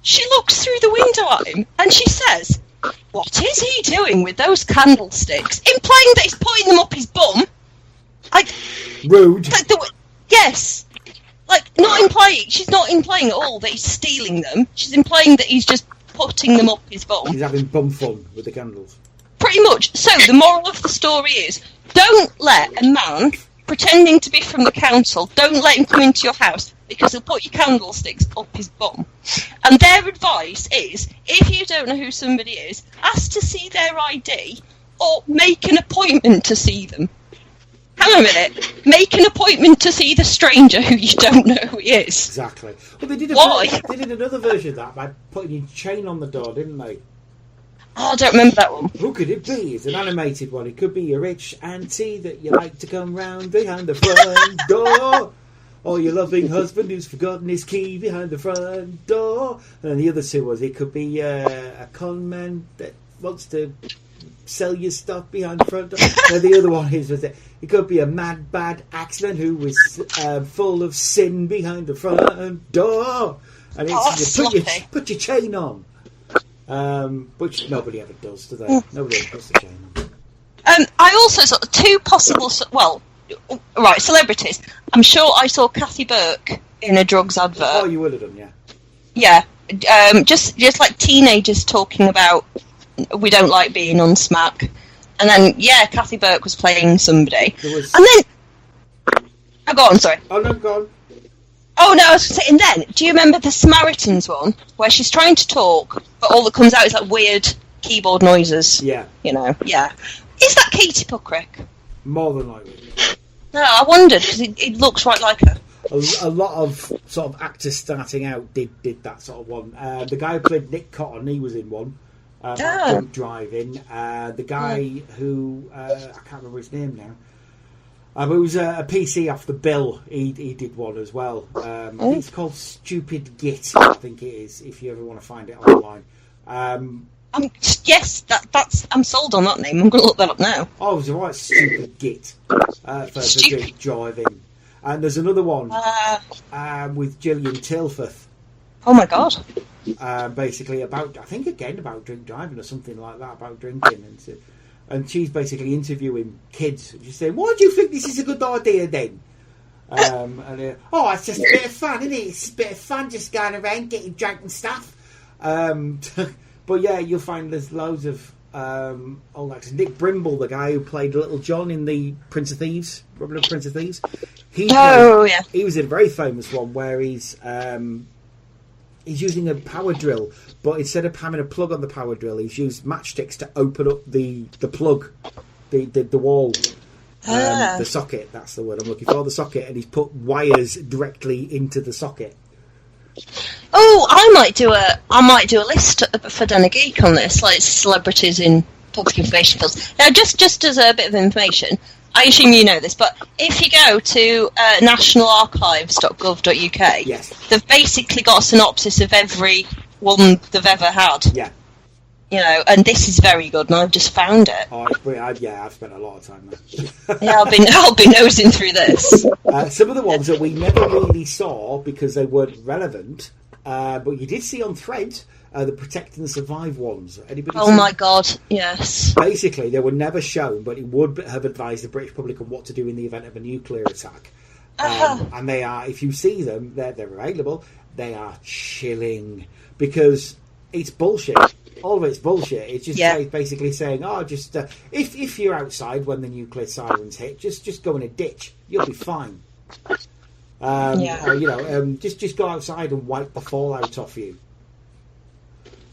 she looks through the window at him and she says, "What is he doing with those candlesticks?" Implying that he's putting them up his bum. Rude. Yes. Not implying. She's not implying at all that he's stealing them. She's implying that he's just putting them up his bum. He's having bum fun with the candles. Pretty much. So the moral of the story is: don't let a man pretending to be from the council. Don't let him come into your house because he'll put your candlesticks up his bum. And their advice is: if you don't know who somebody is, ask to see their ID or make an appointment to see them. Hang on a minute. Make an appointment to see the stranger who you don't know who he is. Exactly. Well, they did another version of that by putting a chain on the door, didn't they? Oh, I don't remember that one. Who could it be? It's an animated one. It could be a rich auntie that you like to come round behind the front door. or your loving husband who's forgotten his key behind the front door. And the other two was, it could be a con man that wants to sell your stuff behind the front door. And the other one was it could be a mad, bad accident who was full of sin behind the front door. And it's put your chain on. Which nobody ever does, do they? Nobody ever puts the chain on. I also saw two possible, celebrities. I'm sure I saw Kathy Burke in a drugs advert. Oh, you would have done, yeah. Yeah, just like teenagers talking about we don't like being on smack. And then, Kathy Burke was playing somebody. And then... Oh, go on, sorry. Oh, no, go on. Oh, no, I was saying then, do you remember the Samaritans one, where she's trying to talk, but all that comes out is like weird keyboard noises? Yeah. You know, yeah. Is that Katie Puckrick? More than likely. No, I wondered, because it looks right like her. A lot of sort of actors starting out did that sort of one. The guy who played Nick Cotton, he was in one. Drunk driving. The guy who I can't remember his name now. But it was a PC off the bill. He did one as well. It's called Stupid Git, I think it is. If you ever want to find it online. Yes, that's. I'm sold on that name. I'm going to look that up now. Oh, it's right. Stupid Git for drink driving. And there's another one with Gillian Tilforth. Oh my god. Basically about, I think again about drink driving or something like that, about drinking, and she's basically interviewing kids. She's saying, "Why do you think this is a good idea then?" It's just a bit of fun, isn't it? It's a bit of fun just going around getting drunk and stuff. But yeah, you'll find there's loads of actors. Nick Brimble, the guy who played Little John in the Prince of Thieves, Robin Prince of Thieves. He was in a very famous one where he's using a power drill, but instead of having a plug on the power drill, he's used matchsticks to open up the plug, the wall, the socket. That's the word I'm looking for. The socket, and he's put wires directly into the socket. Oh, I might do a list for Dana Geek on this, like celebrities in public information fields. Now, just as a bit of information, I assume you know this, but if you go to nationalarchives.gov.uk, yes, they've basically got a synopsis of every one they've ever had. Yeah. You know, and this is very good, and I've just found it. Oh, I've spent a lot of time there. Yeah, I'll be nosing through this. Some of the ones that we never really saw because they weren't relevant, but you did see on Thread, the Protect and Survive ones. Anybody? Oh my god, yes. Basically, they were never shown, but it would have advised the British public on what to do in the event of a nuclear attack. And they are, if you see them, they're available. They are chilling because it's bullshit. All of it's bullshit. It's just basically saying, if you're outside when the nuclear sirens hit, just go in a ditch. You'll be fine. Or, just go outside and wipe the fallout off you.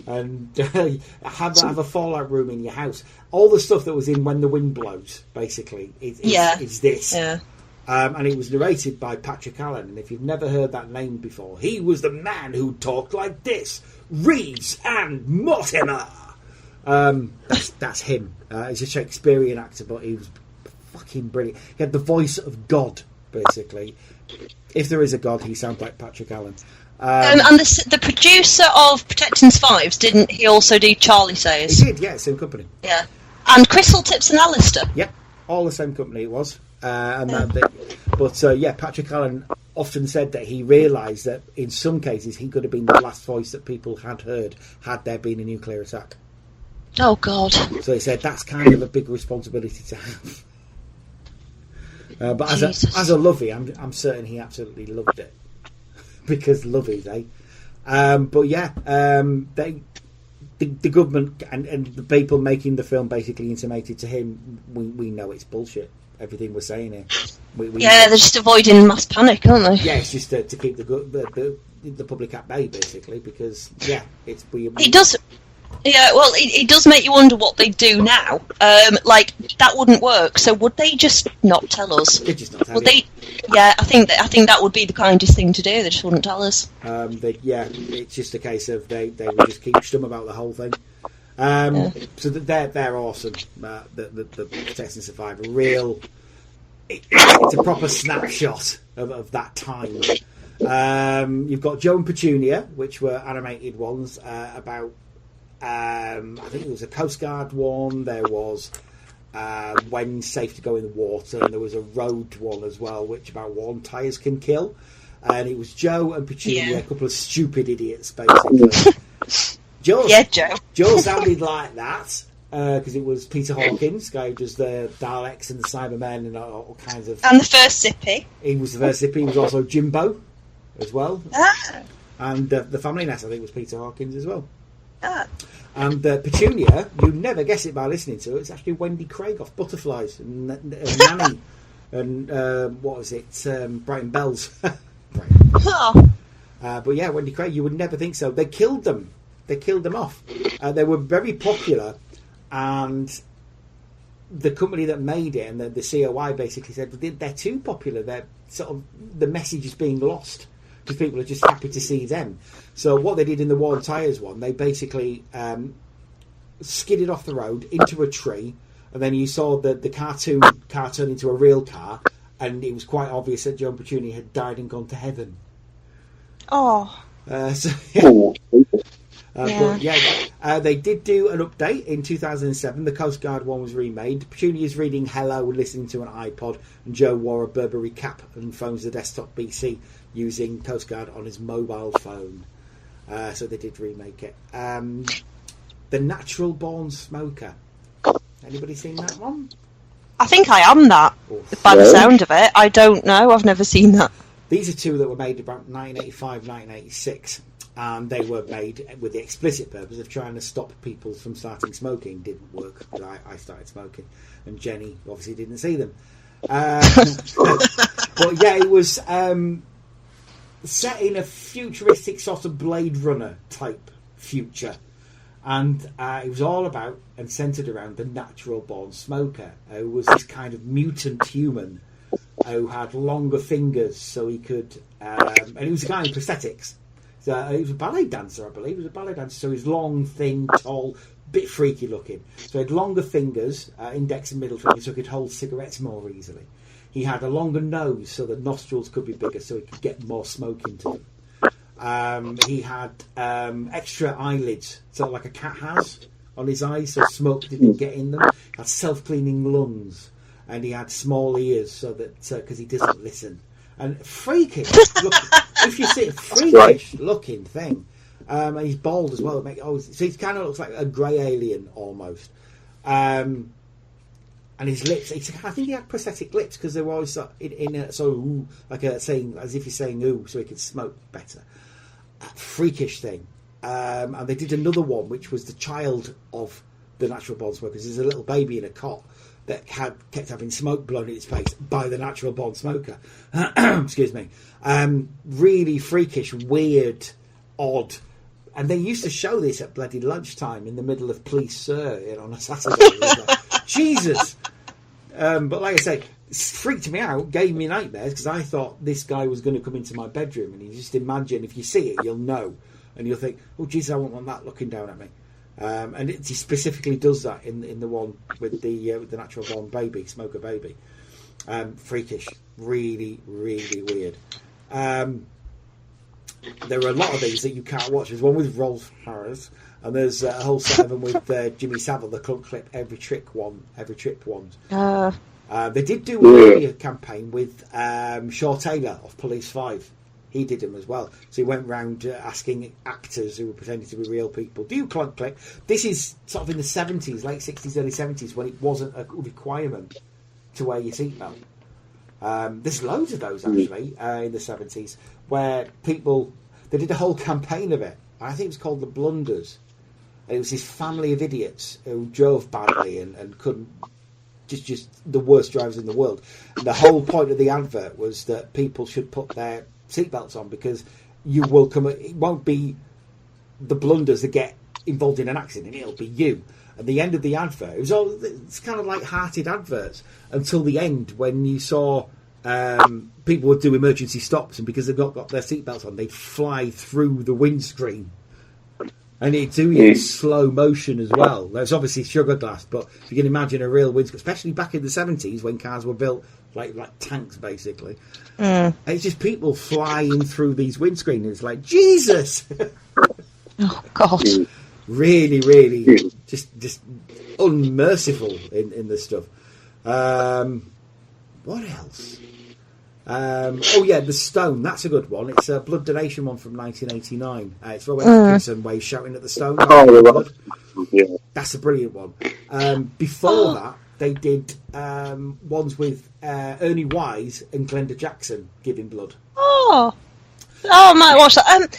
And have a fallout room in your house. All the stuff that was in When the Wind Blows, basically, is this. Yeah. And it was narrated by Patrick Allen. And if you've never heard that name before, he was the man who talked like this. Reeves and Mortimer. That's him. He's a Shakespearean actor, but he was fucking brilliant. He had the voice of God, basically. If there is a God, he sounds like Patrick Allen. And the producer of Protect and Survive, didn't he also do Charley Sayers? He did, yeah, same company. Yeah. And Crystal Tips and Alistair. Yep, all the same company it was. Patrick Allen often said that he realised that in some cases he could have been the last voice that people had heard had there been a nuclear attack. Oh, God. So he said that's kind of a big responsibility to have. But as a lovey, I'm certain he absolutely loved it. Because loveys, eh? The government and the people making the film basically intimated to him, we know it's bullshit. Everything we're saying here. They're just avoiding mass panic, aren't they? Yeah, it's just to keep the public at bay, basically, because it does. Yeah, well, it does make you wonder what they do now. That wouldn't work. So would they just not tell us? They just not tell you. Yeah, I think that would be the kindest thing to do. They just wouldn't tell us. It's just a case of they would just keep stum about the whole thing. So they're awesome. The Protect and Survive, it's a proper snapshot of that time. You've got Joe and Petunia, which were animated ones about. I think there was a Coast Guard one. There was when safe to go in the water, and there was a road one as well, which about one tyres can kill. And it was Joe and Petunia, a couple of stupid idiots, basically. Joe sounded like that because it was Peter Hawkins, guy who does the Daleks and the Cybermen and all kinds of. And the first Zippy. He was the first Zippy. He was also Jimbo as well. And the Family Nest, I think, was Peter Hawkins as well. And Petunia, you never guess it by listening to it. It's actually Wendy Craig off Butterflies and Nanny and what was it? Brighton Bells. But yeah, Wendy Craig, you would never think so. They killed them. They killed them off. They were very popular, and the company that made it and the COI basically said they're too popular. They're sort of the message is being lost because people are just happy to see them. So what they did in the Worn Tyres one, they basically skidded off the road into a tree, and then you saw the cartoon car turn into a real car, and it was quite obvious that Joe and Petunia had died and gone to heaven. Oh. They did do an update in 2007. The Coast Guard one was remade. Petunia's reading Hello and listening to an iPod, and Joe wore a Burberry cap and phones the desktop PC using Coast Guard on his mobile phone. So they did remake it. The Natural Born Smoker. Anybody seen that one? I think I am that. By the sound of it. I don't know. I've never seen that. These are two that were made about 1985, 1986. And they were made with the explicit purpose of trying to stop people from starting smoking. Didn't work. I started smoking, and Jenny obviously didn't see them. But yeah, it was set in a futuristic sort of Blade Runner type future, and it was all about and centred around the natural born smoker, who was this kind of mutant human who had longer fingers, so he could, and he was a guy in prosthetics. So he was a ballet dancer, I believe. He was a ballet dancer, so he's long, thin, tall, bit freaky looking. So he had longer fingers, index and middle fingers, so he could hold cigarettes more easily. He had a longer nose, so the nostrils could be bigger, so he could get more smoke into them. He had extra eyelids, sort of like a cat has on his eyes, so smoke didn't get in them. He had self-cleaning lungs, and he had small ears, so that because he doesn't listen. And freakish, if you see freakish looking thing, and he's bald as well. So he kind of looks like a grey alien almost. And his lips, I think he had prosthetic lips because they were always in a sort of ooh, like a saying, as if he's saying ooh, so he could smoke better. Freakish thing. And they did another one which was the child of the natural born smokers. There's a little baby in a cot that kept having smoke blown in its face by the natural born smoker. Excuse me. Really freakish, weird, odd. And they used to show this at bloody lunchtime in the middle of Police Sir on a Saturday. It was like, Jesus! But like I say, it freaked me out, gave me nightmares, because I thought this guy was going to come into my bedroom, and you just imagine, if you see it, you'll know. And you'll think, oh, Jesus, I wouldn't want that looking down at me. And it specifically does that in the one with the natural born baby, smoker baby. Freakish, really, really weird. There are a lot of these that you can't watch. There's one with Rolf Harris, and there's a whole set of them with Jimmy Savile, the Club Clip, every trip ones. They did do a media campaign with Shaw Taylor of Police 5. He did them as well. So he went round asking actors who were pretending to be real people, do you club clip? This is sort of in the 70s, late 60s, early 70s, when it wasn't a requirement to wear your seatbelt. There's loads of those, actually, in the 70s, where they did a whole campaign of it. I think it was called The Blunders. And it was this family of idiots who drove badly and couldn't, just the worst drivers in the world. And the whole point of the advert was that people should put their seatbelts on, because it won't be the blunders that get involved in an accident, it'll be you. At the end of the advert, it's kind of like hearted adverts until the end, when you saw people would do emergency stops, and because they've not got their seatbelts on, they'd fly through the windscreen And it's doing it in slow motion as well. There's obviously sugar glass, but if you can imagine a real windscreen, especially back in the 70s when cars were built like tanks, basically. It's just people flying through these windscreens. It's like, Jesus! Oh, God. Really, really just unmerciful in this stuff. What else? The Stone. That's a good one. It's a blood donation one from 1989. It's Rowan Atkinson where he's shouting at the Stone. That's a brilliant one. Before that, they did ones with Ernie Wise and Glenda Jackson giving blood. I might watch that.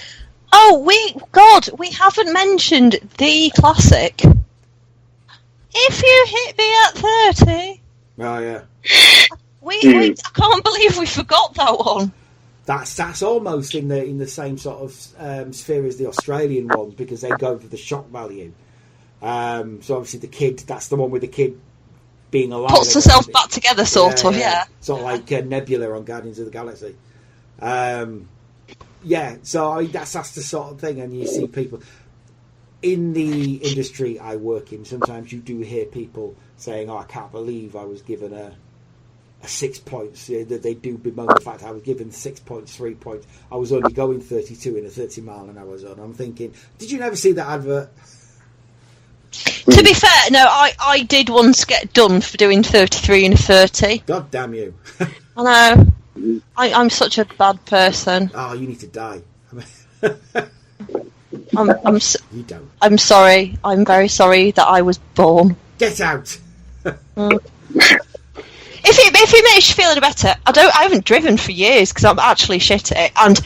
We haven't mentioned the classic. If you hit me at 30. Oh yeah. I can't believe we forgot that one. That's almost in the same sort of sphere as the Australian ones because they go for the shock value. So obviously the kid, that's the one with the kid being alive. Puts herself back together, sort of. Sort of like Nebula on Guardians of the Galaxy. So that's the sort of thing, and you see people in the industry I work in. Sometimes you do hear people saying, "Oh, I can't believe I was given a 6 points." That they do bemoan the fact I was given 6 points, 3 points. I was only going 32 in a 30-mile-an-hour zone. I'm thinking, did you never see that advert? To be fair, no, I did once get done for doing 33 in a 30. God damn you! I know. I'm such a bad person. Oh, you need to die. You don't. I'm sorry. I'm very sorry that I was born. Get out. If it makes you feel any better, I haven't driven for years because I'm actually shit at it. And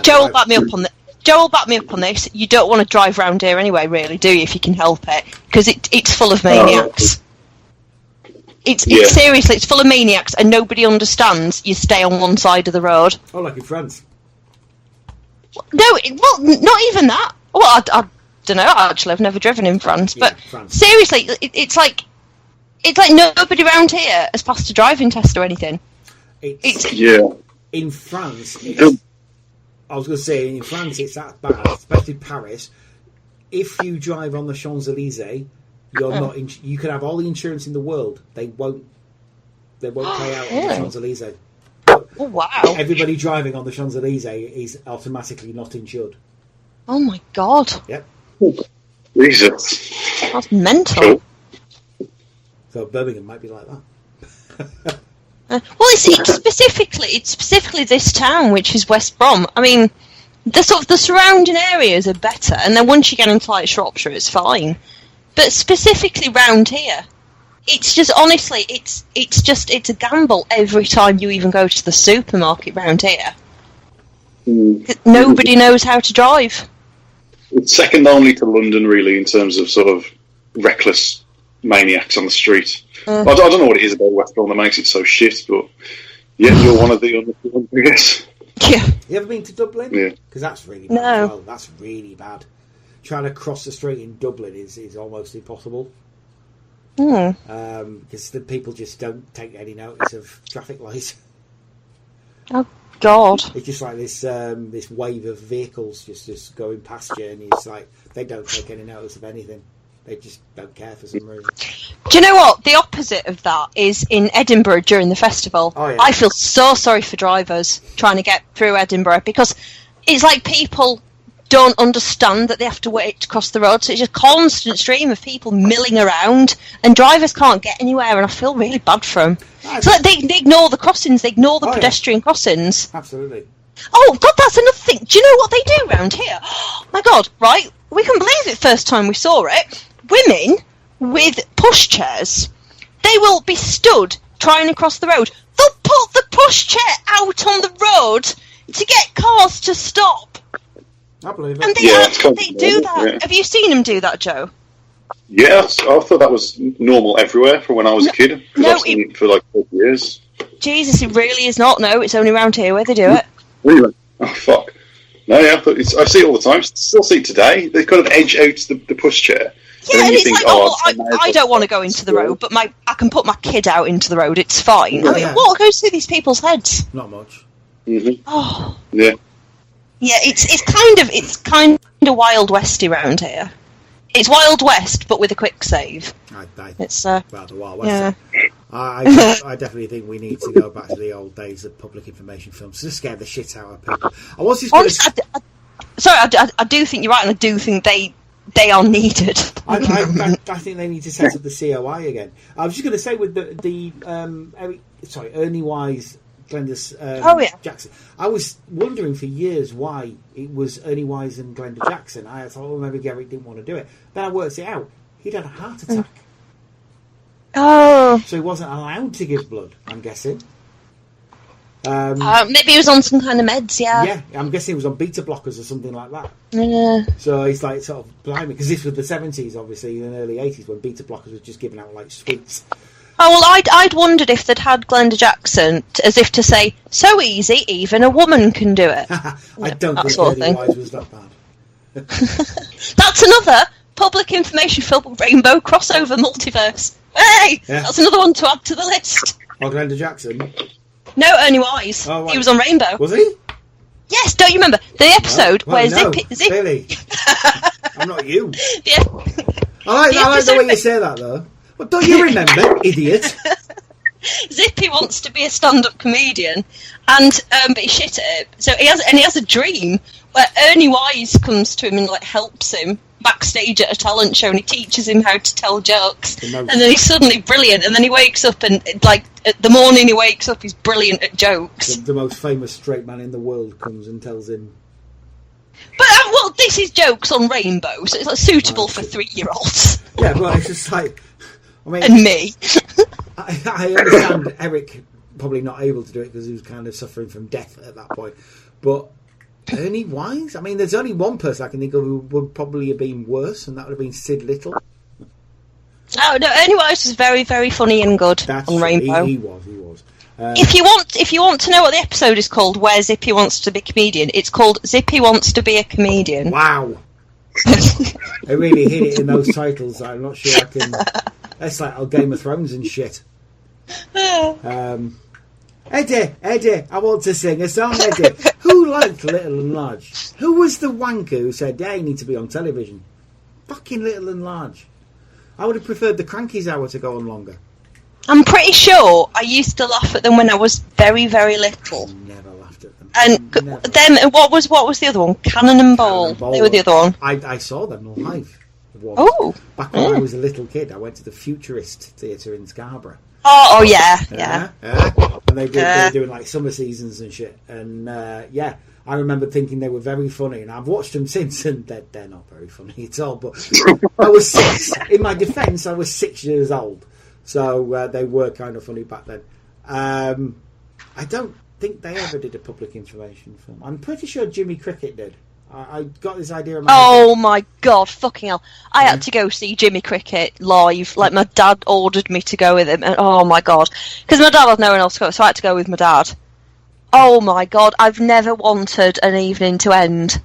Joe will back me up on this. Joe will back me up on this. You don't want to drive around here anyway, really, do you? If you can help it, because it's full of maniacs. It's seriously, it's full of maniacs, and nobody understands. You stay on one side of the road. Oh, like in France. No, not even that. Well, I don't know. Actually, I've never driven in France, but France. Seriously, it's like nobody around here has passed a driving test or anything. In France. I was going to say in France it's that bad, especially Paris. If you drive on the Champs-Élysées, you're not. You can have all the insurance in the world. They won't pay out on the Champs-Élysées. Oh wow! Everybody driving on the Champs-Élysées is automatically not insured. Oh my god! Yep. Jesus. That's mental. So Birmingham might be like that. Well, it's specifically this town, which is West Brom. I mean, the surrounding areas are better, and then once you get into like Shropshire, it's fine. But specifically round here, it's just honestly, it's a gamble every time you even go to the supermarket round here. Nobody knows how to drive. It's second only to London, really, in terms of sort of reckless maniacs on the street. I don't know what it is about West Brom that makes it so shit, but you're one of the unlucky ones, I guess. Yeah. You ever been to Dublin? Yeah. Because that's really bad as well. That's really bad. Trying to cross the street in Dublin is almost impossible. Because the people just don't take any notice of traffic lights. Oh God! It's just like this wave of vehicles just going past you, and it's like they don't take any notice of anything. They just don't care for some reason. Do you know what? The opposite of that is in Edinburgh during the festival. Oh, yeah. I feel so sorry for drivers trying to get through Edinburgh because it's like people don't understand that they have to wait to cross the road. So it's a constant stream of people milling around and drivers can't get anywhere, and I feel really bad for them. It's like they ignore the crossings, they ignore the pedestrian crossings. Absolutely. Oh, God, that's another thing. Do you know what they do around here? Oh, my God, right? We couldn't believe it first time we saw it. Women with pushchairs, they will be stood trying to cross the road. They'll put the pushchair out on the road to get cars to stop. I believe it. And they do that. Yeah. Have you seen them do that, Joe? Yes, I thought that was normal everywhere from when I was a kid. I've seen it for like 40 years. Jesus, it really is not. No, it's only around here where they do it. Really? Oh, fuck. No, yeah, I see it all the time. Still see it today. They kind of edge out the pushchair. Yeah, and it's like, I don't want to go into the road, but I can put my kid out into the road. It's fine. I mean, what goes through these people's heads? Not much. Mm-hmm. Oh. Yeah. Yeah, it's kind of Wild Westy round here. It's Wild West, but with a quick save. It's the Wild West. Yeah. I definitely think we need to go back to the old days of public information films to scare the shit out of people. I do think you're right, and I do think they are needed. I think they need to set up the COI again. I was just going to say with the Ernie Wise, Glenda Jackson. I was wondering for years why it was Ernie Wise and Glenda Jackson. I thought, well, maybe Garrick didn't want to do it. Then I worked it out. He'd had a heart attack. Oh. So he wasn't allowed to give blood, I'm guessing. Maybe he was on some kind of meds, yeah. Yeah, I'm guessing he was on beta blockers or something like that. Yeah. So he's like sort of blimey, because this was the 70s, obviously, and early 80s when beta blockers were just giving out like sweets. Oh, well, I'd wondered if they'd had Glenda Jackson as if to say, so easy, even a woman can do it. I don't think Ernie Wise was that bad. That's another public information film rainbow crossover multiverse. Hey! Yeah. That's another one to add to the list. Oh, Glenda Jackson? No, Ernie Wise. Oh, he was on Rainbow. Was he? Yes, don't you remember? The episode where Billy. I'm not you. Yeah. I like the way you say that, though. Well, don't you remember, idiot? Zippy wants to be a stand-up comedian, and but he's shit at it. So he has a dream where Ernie Wise comes to him and like helps him backstage at a talent show, and he teaches him how to tell jokes. And then he's suddenly brilliant, and then he wakes up and like the morning he wakes up, he's brilliant at jokes. The most famous straight man in the world comes and tells him. But well, this is jokes on Rainbow, so it's like suitable for 3-year-olds. Yeah, well, it's just like. I mean, and me. I understand Eric probably not able to do it because he was kind of suffering from death at that point. But Ernie Wise? I mean, there's only one person I can think of who would probably have been worse, and that would have been Sid Little. Oh, no, Ernie Wise was very, very funny and good on Rainbow. He was. If you want to know what the episode is called, where Zippy wants to be a comedian, it's called Zippy Wants to be a Comedian. Wow. I really hit it in those titles. I'm not sure I can... That's like Game of Thrones and shit. Eddie, I want to sing a song, Eddie. Who liked Little and Large? Who was the wanker who said, yeah, you need to be on television? Fucking Little and Large. I would have preferred the Crankies Hour to go on longer. I'm pretty sure I used to laugh at them when I was very, very little. Never laughed at them. And then, what was the other one? Cannon and Ball. They were the other one. I saw them live. Oh, back when I was a little kid, I went to the Futurist Theatre in Scarborough. Oh yeah. And they were doing like summer seasons and shit. And I remember thinking they were very funny, and I've watched them since, and they're not very funny at all. But I was 6. In my defence, I was 6 years old, so they were kind of funny back then. I don't think they ever did a public information film. I'm pretty sure Jimmy Cricket did. I got this idea in my head. My god, fucking hell. I had to go see Jimmy Cricket live. Like, my dad ordered me to go with him, and oh my god. Because my dad had no one else to go, so I had to go with my dad. Oh my god, I've never wanted an evening to end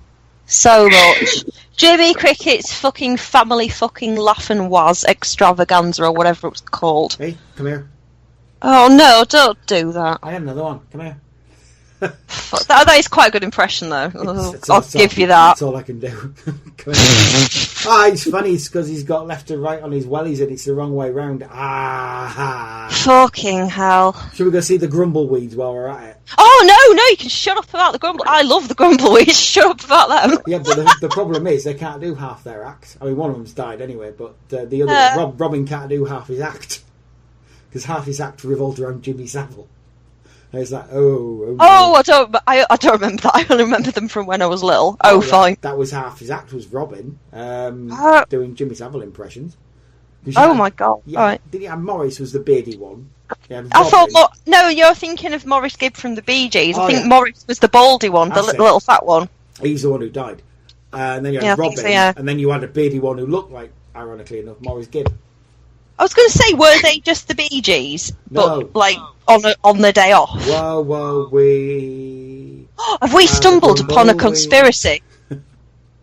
so much. Jimmy Cricket's fucking family fucking laugh and was extravaganza, or whatever it was called. Hey, come here. Oh no, don't do that. I had another one, come here. That is quite a good impression, though. I'll give you that. That's all I can do. It's funny because he's got left and right on his wellies and it's the wrong way round. Fucking hell. Should we go see the Grumbleweeds while we're at it? Oh, no, you can shut up about the Grumble. I love the Grumbleweeds. Shut up about them. Yeah, but the problem is they can't do half their act. I mean, one of them's died anyway, but the other, Robin can't do half his act. Because half his act revolved around Jimmy Savile. And it's like, no. I don't remember that. I only remember them from when I was little. Fine. That was half his act, was Robin, doing Jimmy Savile impressions. My god. Yeah, right. Did he have Morris was the beardy one? I thought, no, you're thinking of Morris Gibb from the Bee Gees. I think Morris was the baldy one, the little fat one. He's the one who died. And then you had Robin, and then you had a beardy one who looked like, ironically enough, Morris Gibb. I was going to say, were they just the Bee Gees, but like on their day off? Well, we have we stumbled upon a conspiracy?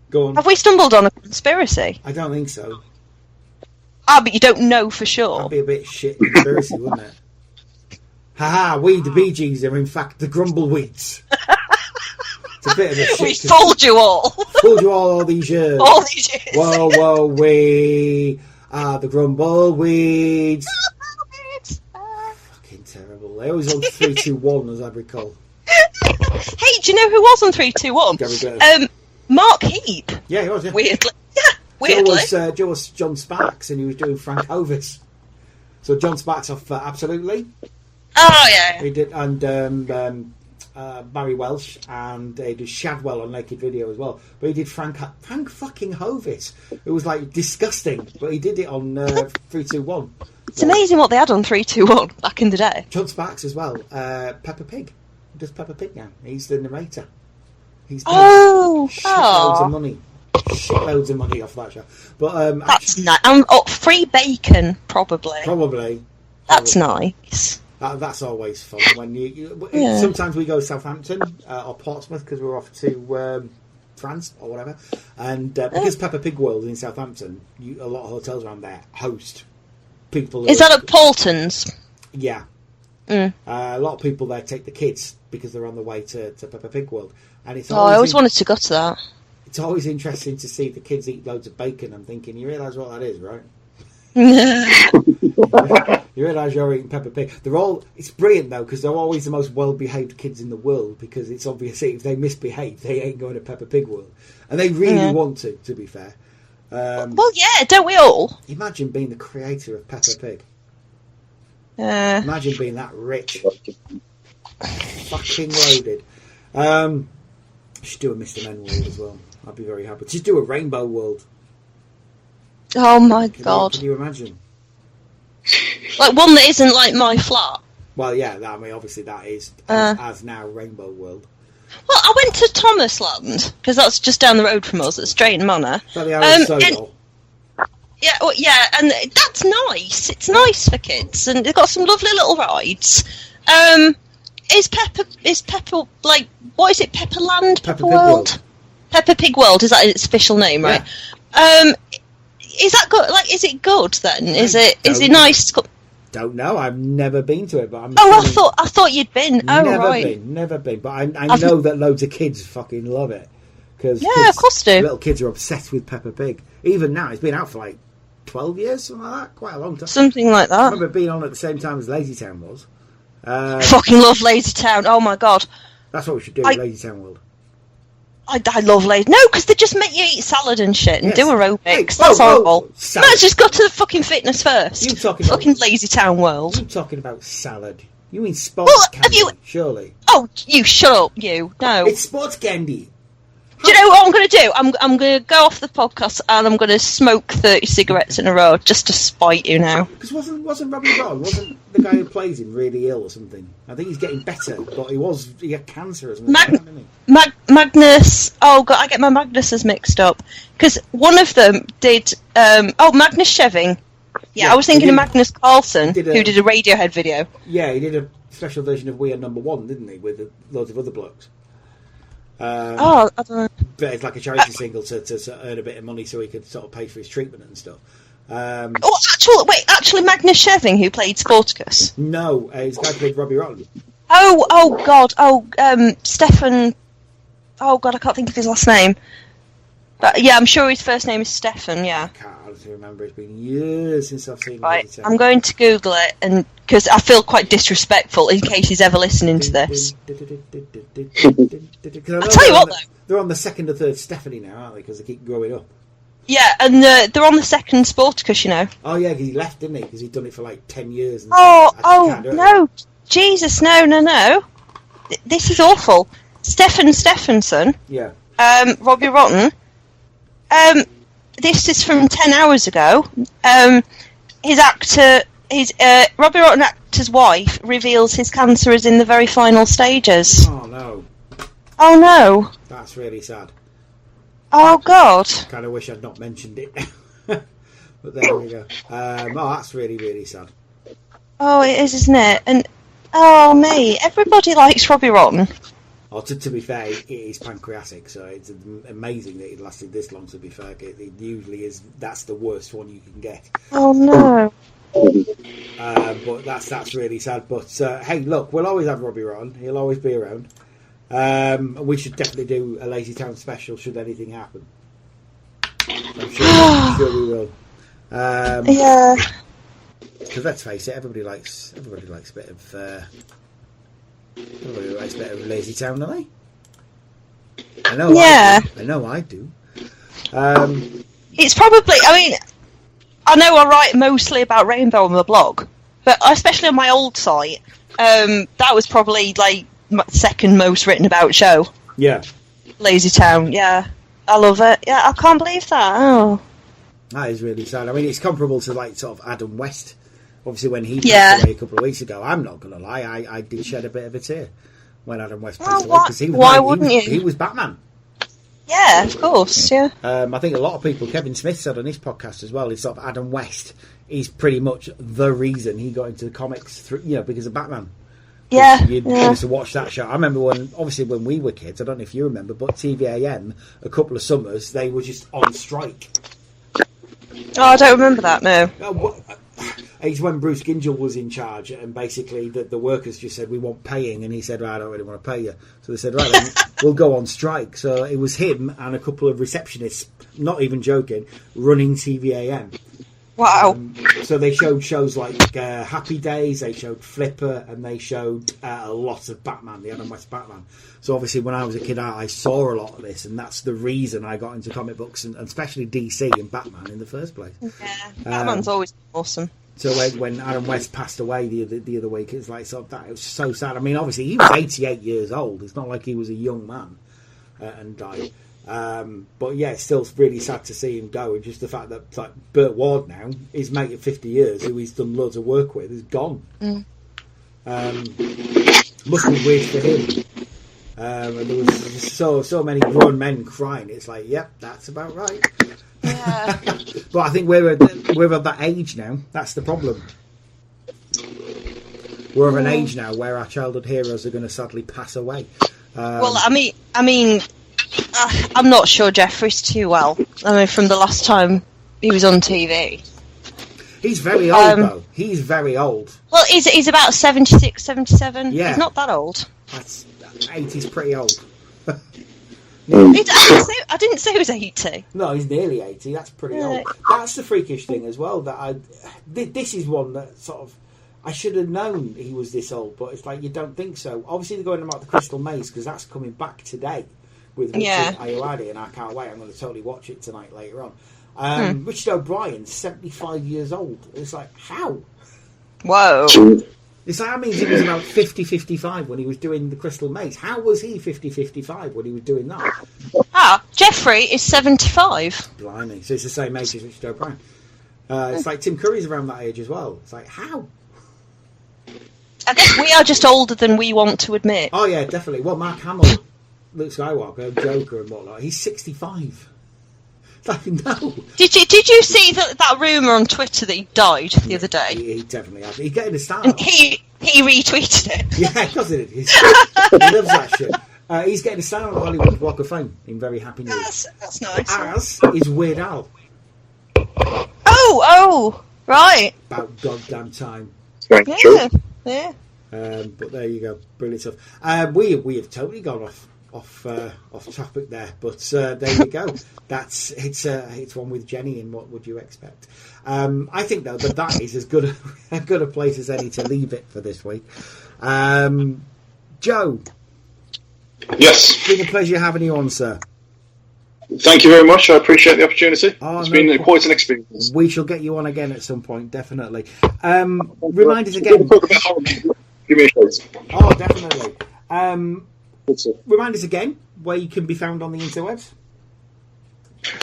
Go on. Have we stumbled on a conspiracy? I don't think so. But you don't know for sure. That'd be a bit shit conspiracy, wouldn't it? We, the Bee Gees, are in fact the Grumbleweeds. It's a bit of a shit. We fooled you all. Fooled you all these years. All these years. Whoa, whoa, we are the Grumbleweeds. Fucking terrible. They always on 3, 2, 1, as I recall. Hey, do you know who was on 3, 2, 1? Mark Heap. Yeah, he was. Yeah. Weirdly. Yeah, weirdly. Joe was John Sparks, and he was doing Frank Hovis. So John Sparks off Absolutely. Oh yeah. He did, and Barry Welsh, and they did Shadwell on Naked Video as well. But he did Frank fucking Hovis. It was like disgusting, but he did it on 3, 2, 1. It's amazing what they had on 3, 2, 1 back in the day. John Sparks as well. Peppa Pig. He does Peppa Pig now. He's the narrator. He's shitloads of money. Shitloads of money off that show. But that's nice. Free bacon, probably. That's nice. That's always fun when you sometimes we go to Southampton or Portsmouth because we're off to France or whatever, and because Peppa Pig World in Southampton, a lot of hotels around there host people. Is that at Paulton's? Yeah. A lot of people there take the kids because they're on the way to Peppa Pig World, and it's. I always wanted to go to that. It's always interesting to see the kids eat loads of bacon. I'm thinking, you realise what that is, right? You realise you're eating Peppa Pig. It's brilliant though because they're always the most well-behaved kids in the world because it's obviously if they misbehave, they ain't going to Peppa Pig World, and they really want to. To be fair. Well, yeah, don't we all? Imagine being the creator of Peppa Pig. Imagine being that rich. Fucking loaded. Should do a Mr. Men World as well. I'd be very happy. Just do a Rainbow World. Oh my god. Can you imagine? Like one that isn't like my flat. Well, yeah, obviously that is as now Rainbow World. Well, I went to Thomasland because that's just down the road from us at Straighton Manor. Yeah, and that's nice. It's nice for kids, and they've got some lovely little rides. Is Peppa like what is it? Pepperland, Peppa World, Peppa Pig World. Is that its official name, right? Yeah. Is that good? Like, is it good then? Is it nice? Don't know. I've never been to it, but I thought you'd been. Never been. But I know that loads of kids fucking love it because of course do. Little kids are obsessed with Peppa Pig. Even now, it's been out for like 12 years, something like that. Quite a long time. Something like that. I remember being on at the same time as Lazy Town was. Fucking love Lazy Town. Oh my god. That's what we should do with Lazy Town World. I love Lazy. No, because they just make you eat salad and shit and do aerobics. That's horrible. Let's just go to the fucking fitness first. You talking fucking Lazy Town World. You talking about salad? You mean sports candy? Surely. Oh, you shut up, you. No. It's sports candy. Do you know what I'm going to do? I'm going to go off the podcast and I'm going to smoke 30 cigarettes in a row just to spite you now. Because wasn't Robbie Ron, wasn't the guy who plays him really ill or something? I think he's getting better, but he had cancer or something. Magnus. Oh god, I get my Magnuses mixed up because one of them did. Magnus Sheving. Yeah, I was thinking of Magnus Carlsen, who did a Radiohead video. Yeah, he did a special version of We Are Number One, didn't he, with loads of other blokes. I don't know. But it's like a charity single to earn a bit of money so he could sort of pay for his treatment and stuff. Actually, Magnus Sheving, who played Sporticus. No, he's a guy who played Robbie Rotten. Oh god, Stefan. Oh god, I can't think of his last name. But yeah, I'm sure his first name is Stefan. Yeah. I can't honestly remember. It's been years since I've seen him. Right, I'm going to Google it, and because I feel quite disrespectful in case he's ever listening to this. I'll tell you what, though. They're on the second or third Stephanie now, aren't they? Because they keep growing up. Yeah, and they're on the second Sporticus, you know. Oh yeah, because he left, didn't he? Because he'd done it for like 10 years. And no, Jesus, no. This is awful. Stefan Stephenson. Yeah. Robbie Rotten. This is from 10 hours ago. Robbie Rotten actor's wife reveals his cancer is in the very final stages. Oh no. Oh no. That's really sad. Oh god. Kind of wish I'd not mentioned it. But there we go. That's really, really sad. Oh, it is, isn't it? And mate, everybody likes Robbie Rotten. Oh, to be fair, it is pancreatic, so it's amazing that it lasted this long. To be fair, it usually is. That's the worst one you can get. Oh no. But that's really sad. But hey, look, we'll always have Robbie Rotten. He'll always be around. We should definitely do a Lazy Town special should anything happen. I'm sure we will. Yeah. Because let's face it, everybody likes a bit of Lazy Town, don't they? I know. Yeah. I know I do. It's probably. I mean, I know I write mostly about Rainbow on the blog, but especially on my old site, that was probably like my second most written about show. Yeah. Lazy Town. Yeah, I love it. Yeah, I can't believe that. Oh. That is really sad. I mean, it's comparable to like sort of Adam West. Obviously, when he passed away a couple of weeks ago, I'm not going to lie, I did shed a bit of a tear when Adam West passed away because he was Batman. Yeah, of course. Yeah. I think a lot of people. Kevin Smith said on his podcast as well. Is sort of Adam West is pretty much the reason he got into the comics through, because of Batman. Yeah. You used to watch that show. I remember when we were kids. I don't know if you remember, but TVAM a couple of summers they were just on strike. Oh, I don't remember that. No. It's when Bruce Gingell was in charge, and basically the workers just said, we want paying, and he said, right, I don't really want to pay you. So they said, right, then we'll go on strike. So it was him and a couple of receptionists, not even joking, running TVAM. Wow. So they showed shows like Happy Days, they showed Flipper, and they showed a lot of Batman, the Adam West Batman. So obviously when I was a kid, I saw a lot of this, and that's the reason I got into comic books, and especially DC and Batman in the first place. Yeah, Batman's always awesome. So when Adam West passed away the other week, it's like sort of that. It was so sad. I mean, obviously he was 88 years old. It's not like he was a young man and died. But yeah, it's still really sad to see him go. And just the fact that like Burt Ward now, his mate of 50 years, who he's done loads of work with, is gone. Must be weird for him. And there was so many grown men crying. It's like, yep, that's about right. Yeah. But I think we're at that age now. That's the problem. We're of an age now where our childhood heroes are going to sadly pass away. Well, I mean, I'm not sure Jeffrey's too well. I mean, from the last time he was on TV. He's very old, though. He's very old. Well, he's about 76, 77. Yeah. He's not that old. That's 80's pretty old. I didn't say he was 80. No, he's nearly 80. That's pretty old. That's the freakish thing as well. This is one that sort of I should have known he was this old, but it's like you don't think so. Obviously, they're going about the Crystal Maze because that's coming back today with Richard Ayoade, and I can't wait. I'm going to totally watch it tonight later on. Richard O'Brien's 75 years old. It's like, how? Whoa. It's like, that means he was about 50, 55 when he was doing the Crystal Maze. How was he 50, 55 when he was doing that? Jeffrey is 75. Blimey. So it's the same age as Richard O'Brien. It's like Tim Curry's around that age as well. It's like, how? I guess we are just older than we want to admit. Oh, yeah, definitely. Well, Mark Hamill, Luke Skywalker, Joker and whatnot, he's 65. Like, no. Did you see that rumour on Twitter that he died the other day? He definitely has. He's getting a start. And he retweeted it. Yeah, of course he did. He loves that shit. He's getting a start on the Hollywood Walk of Fame in very happy news. That's nice. As is Weird Al. Oh, right. About goddamn time. Yeah. But there you go. Brilliant stuff. We have totally gone off topic there, but there you go. It's one with Jenny, and what would you expect? I think though that is as good a place as any to leave it for this week. Joe. Yes. It's been a pleasure having you on, sir. Thank you very much. I appreciate the opportunity. It's been quite an experience. We shall get you on again at some point, definitely. Remind us again. Give me a shout. Oh, definitely. Remind us again where you can be found on the interwebs.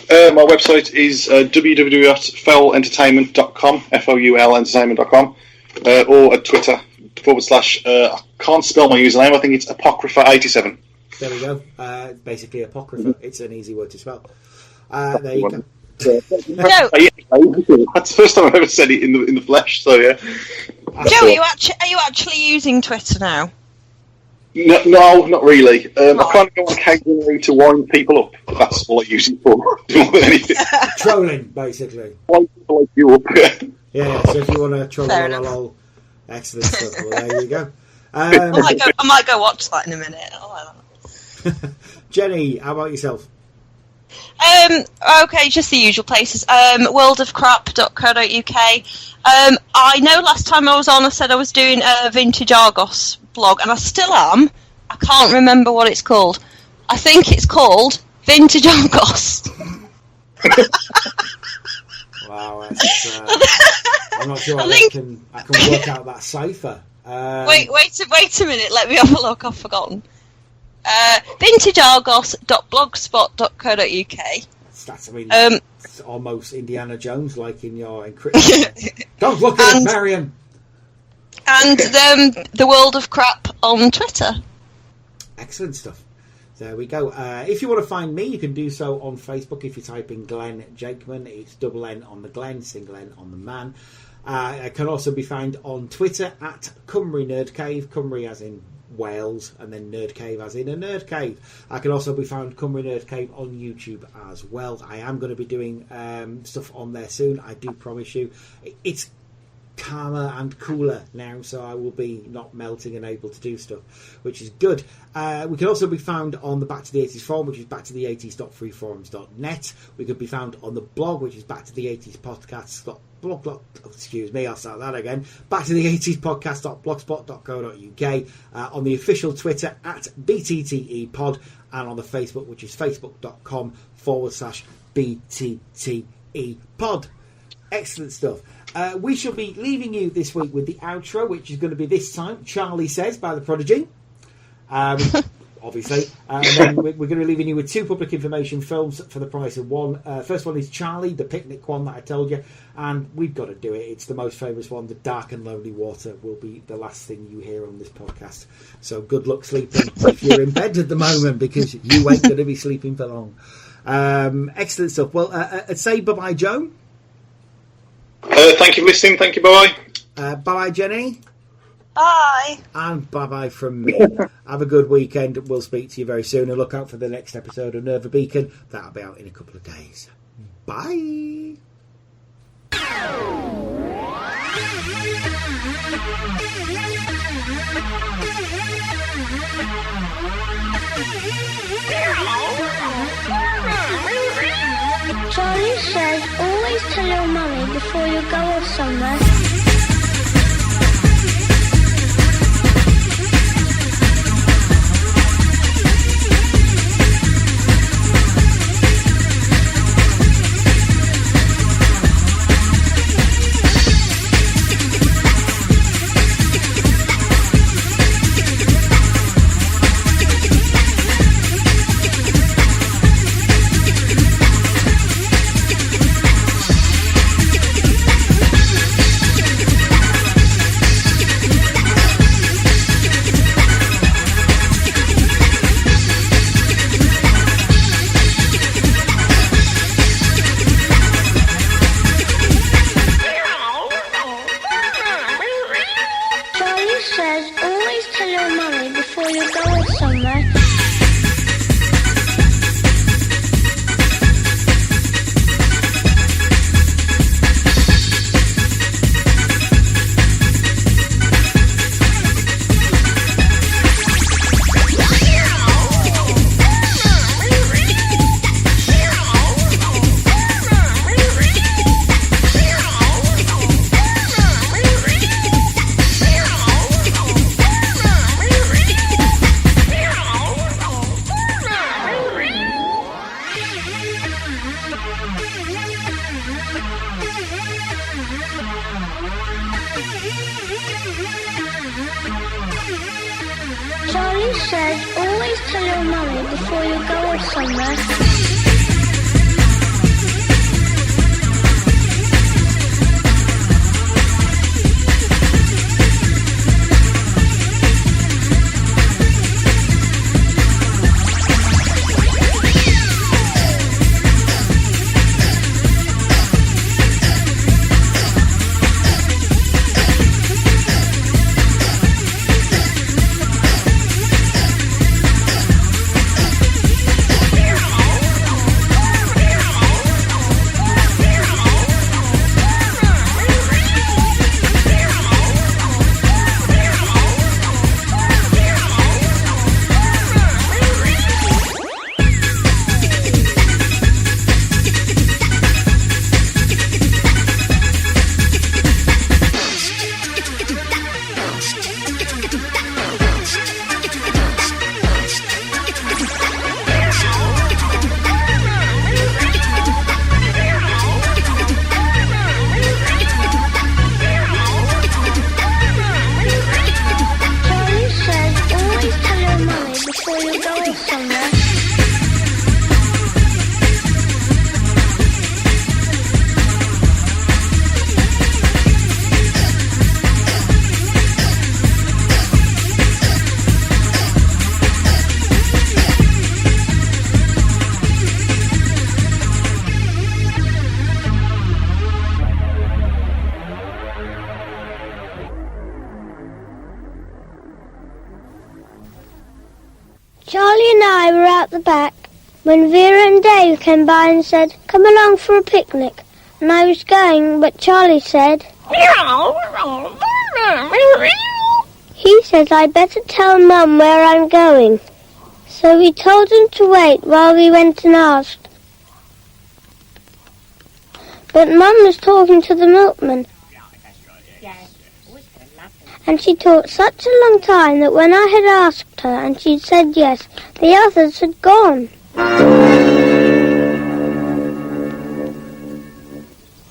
My website is www.foulentertainment.com, FOUL entertainment.com, or at Twitter / I can't spell my username. I think it's Apocrypha87. There we go. Basically, Apocrypha. It's an easy word to spell. There you go. That's the first time I've ever said it in the flesh. So yeah. Joe, are you actually using Twitter now? No, not really. I kind of go occasionally to wind people up. That's all I use it for. More than anything. Trolling, basically. Wind people like you up. Yeah. So if you want to troll, excellent stuff. Well, there you go. I might go watch that in a minute. Jenny, how about yourself? Okay, just the usual places. Worldofcrap.co.uk. I know last time I was on, I said I was doing a Vintage Argos blog, and I still am. I can't remember what it's called. I think it's called Vintage Argos. Wow, that's, I'm not sure I can work out that cipher. Wait a minute. Let me have a look. I've forgotten. VintageArgos.blogspot.co.uk. It's almost Indiana Jones, like in your encryption. Don't look at it, Marion. And the World of Crap on Twitter. Excellent stuff. There we go. If you want to find me, you can do so on Facebook. If you type in Glenn Jakeman, it's double N on the Glenn, single N on the man. I can also be found on Twitter at Cymru Nerd Cave, Cymru as in Wales, and then Nerd Cave as in a nerd cave. I can also be found Cymru Nerd Cave on YouTube as well. I am going to be doing stuff on there soon, I do promise you. It's calmer and cooler now, so I will be not melting and able to do stuff, which is good. We can also be found on the Back to the 80s forum, which is backtotheeighties.freeforums.net. We could be found on the blog, which is backtotheeighties.podcast.blog. Excuse me, I'll start that again. Back to the 80s podcast.blogspot.co.uk. On the official Twitter at BTTEpod, and on the Facebook, which is facebook.com/BTTEpod. Excellent stuff. We shall be leaving you this week with the outro, which is going to be this time Charley Says by The Prodigy. Obviously. And then we're going to be leaving you with two public information films for the price of one. First one is Charley, the picnic one that I told you. And we've got to do it. It's the most famous one. The Dark and Lonely Water will be the last thing you hear on this podcast. So good luck sleeping if you're in bed at the moment, because you ain't going to be sleeping for long. Excellent stuff. Well, say bye-bye, Joe. Thank you for listening. Thank you. Bye-bye. Bye-bye, Jenny. Bye. And bye-bye from me. Have a good weekend. We'll speak to you very soon. And look out for the next episode of Nerva Beacon. That'll be out in a couple of days. Bye. Charlie says always tell your mummy before you go off somewhere. Charlie says always tell your mummy before you go off somewhere. Charlie and I were out the back when Vera and Dave came by and said, "Come along for a picnic." And I was going, but Charlie said, he said I'd better tell Mum where I'm going. So we told him to wait while we went and asked. But Mum was talking to the milkman. And she talked such a long time that when I had asked her and she'd said yes, the others had gone.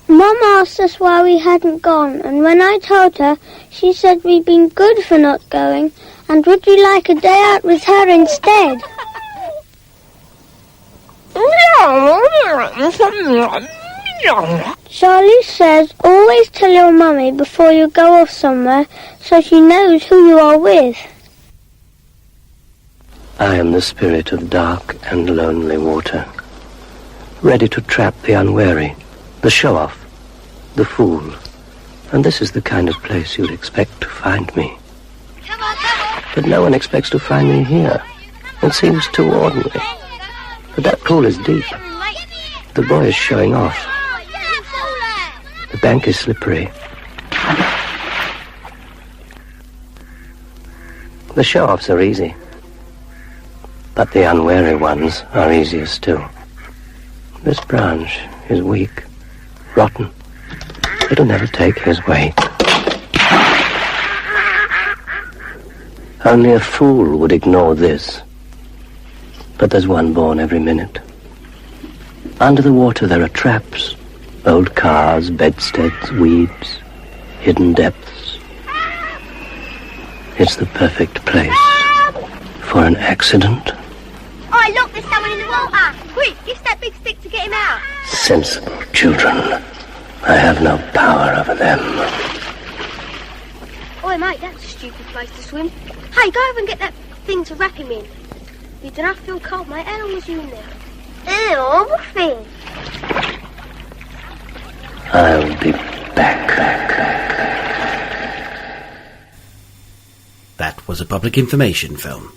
Mum asked us why we hadn't gone, and when I told her, she said we'd been good for not going, and would we like a day out with her instead? Charlie says, always tell your mummy before you go off somewhere, so she knows who you are with. I am the spirit of dark and lonely water, ready to trap the unwary, the show-off, the fool. And this is the kind of place you'd expect to find me. But no one expects to find me here. It seems too ordinary. But that pool is deep. The boy is showing off. The bank is slippery. The show-offs are easy. But the unwary ones are easier still. This branch is weak, rotten. It'll never take his weight. Only a fool would ignore this. But there's one born every minute. Under the water there are traps. Old cars, bedsteads, weeds, hidden depths. It's the perfect place for an accident. Oh, look, there's someone in the water. Quick, use that big stick to get him out. Sensible children. I have no power over them. Oi, mate, that's a stupid place to swim. Hey, go over and get that thing to wrap him in. You do not feel cold, mate. How long was you in there? Ew, what thing? I'll be back. That was a public information film.